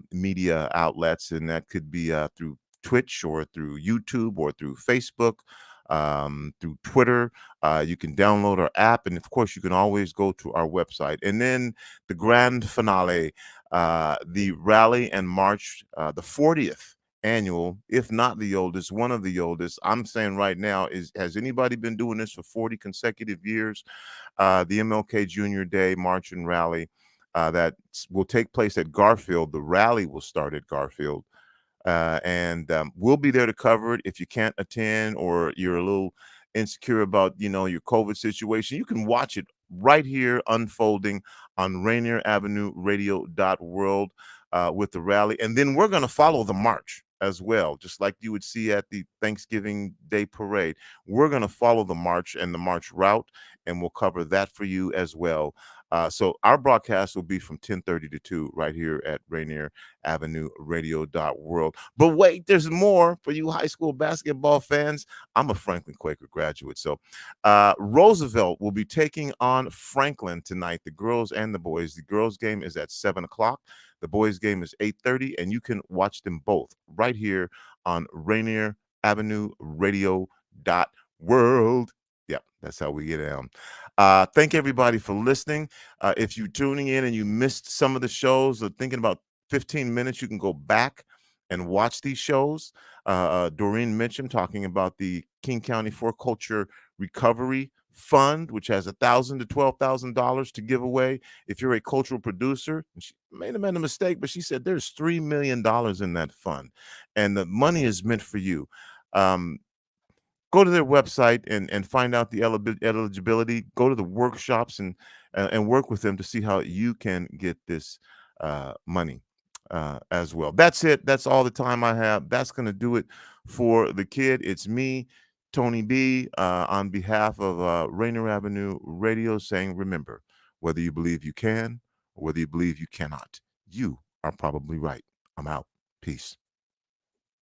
[SPEAKER 2] media outlets, and that could be through Twitch or through YouTube or through Facebook through Twitter. You can download our app, and of course, you can always go to our website. And then the grand finale, the rally and march, the 40th annual, if not the oldest, one of the oldest. I'm saying right now, has anybody been doing this for 40 consecutive years? The MLK Junior Day March and Rally that will take place at Garfield. The rally will start at Garfield. And we'll be there to cover it. If you can't attend or you're a little insecure about, your COVID situation, you can watch it right here unfolding on Rainier Avenue Radio.world with the rally. And then we're going to follow the march as well, just like you would see at the Thanksgiving Day parade. We're going to follow the march and the march route, and we'll cover that for you as well. So our broadcast will be from 10:30 to 2 right here at Rainier Avenue Radio.world. But wait, there's more for you high school basketball fans. I'm a Franklin Quaker graduate. So Roosevelt will be taking on Franklin tonight, the girls and the boys. The girls game is at 7 o'clock. The boys game is 8:30, and you can watch them both right here on Rainier Avenue Radio.world. Yep, that's how we get down. Thank everybody for listening. If you're tuning in and you missed some of the shows or thinking about 15 minutes, you can go back and watch these shows. Doreen Mitchum talking about the King County Foreclosure Recovery Fund, which has $1,000 to $12,000 to give away. If you're a cultural producer, she may have made a mistake, but she said there's $3 million in that fund, and the money is meant for you. Go to their website and find out the eligibility. Go to the workshops and work with them to see how you can get this money as well. That's it. That's all the time I have. That's going to do it for the kid. It's me, Tony B, on behalf of Rainier Avenue Radio, saying, remember, whether you believe you can or whether you believe you cannot, you are probably right. I'm out. Peace.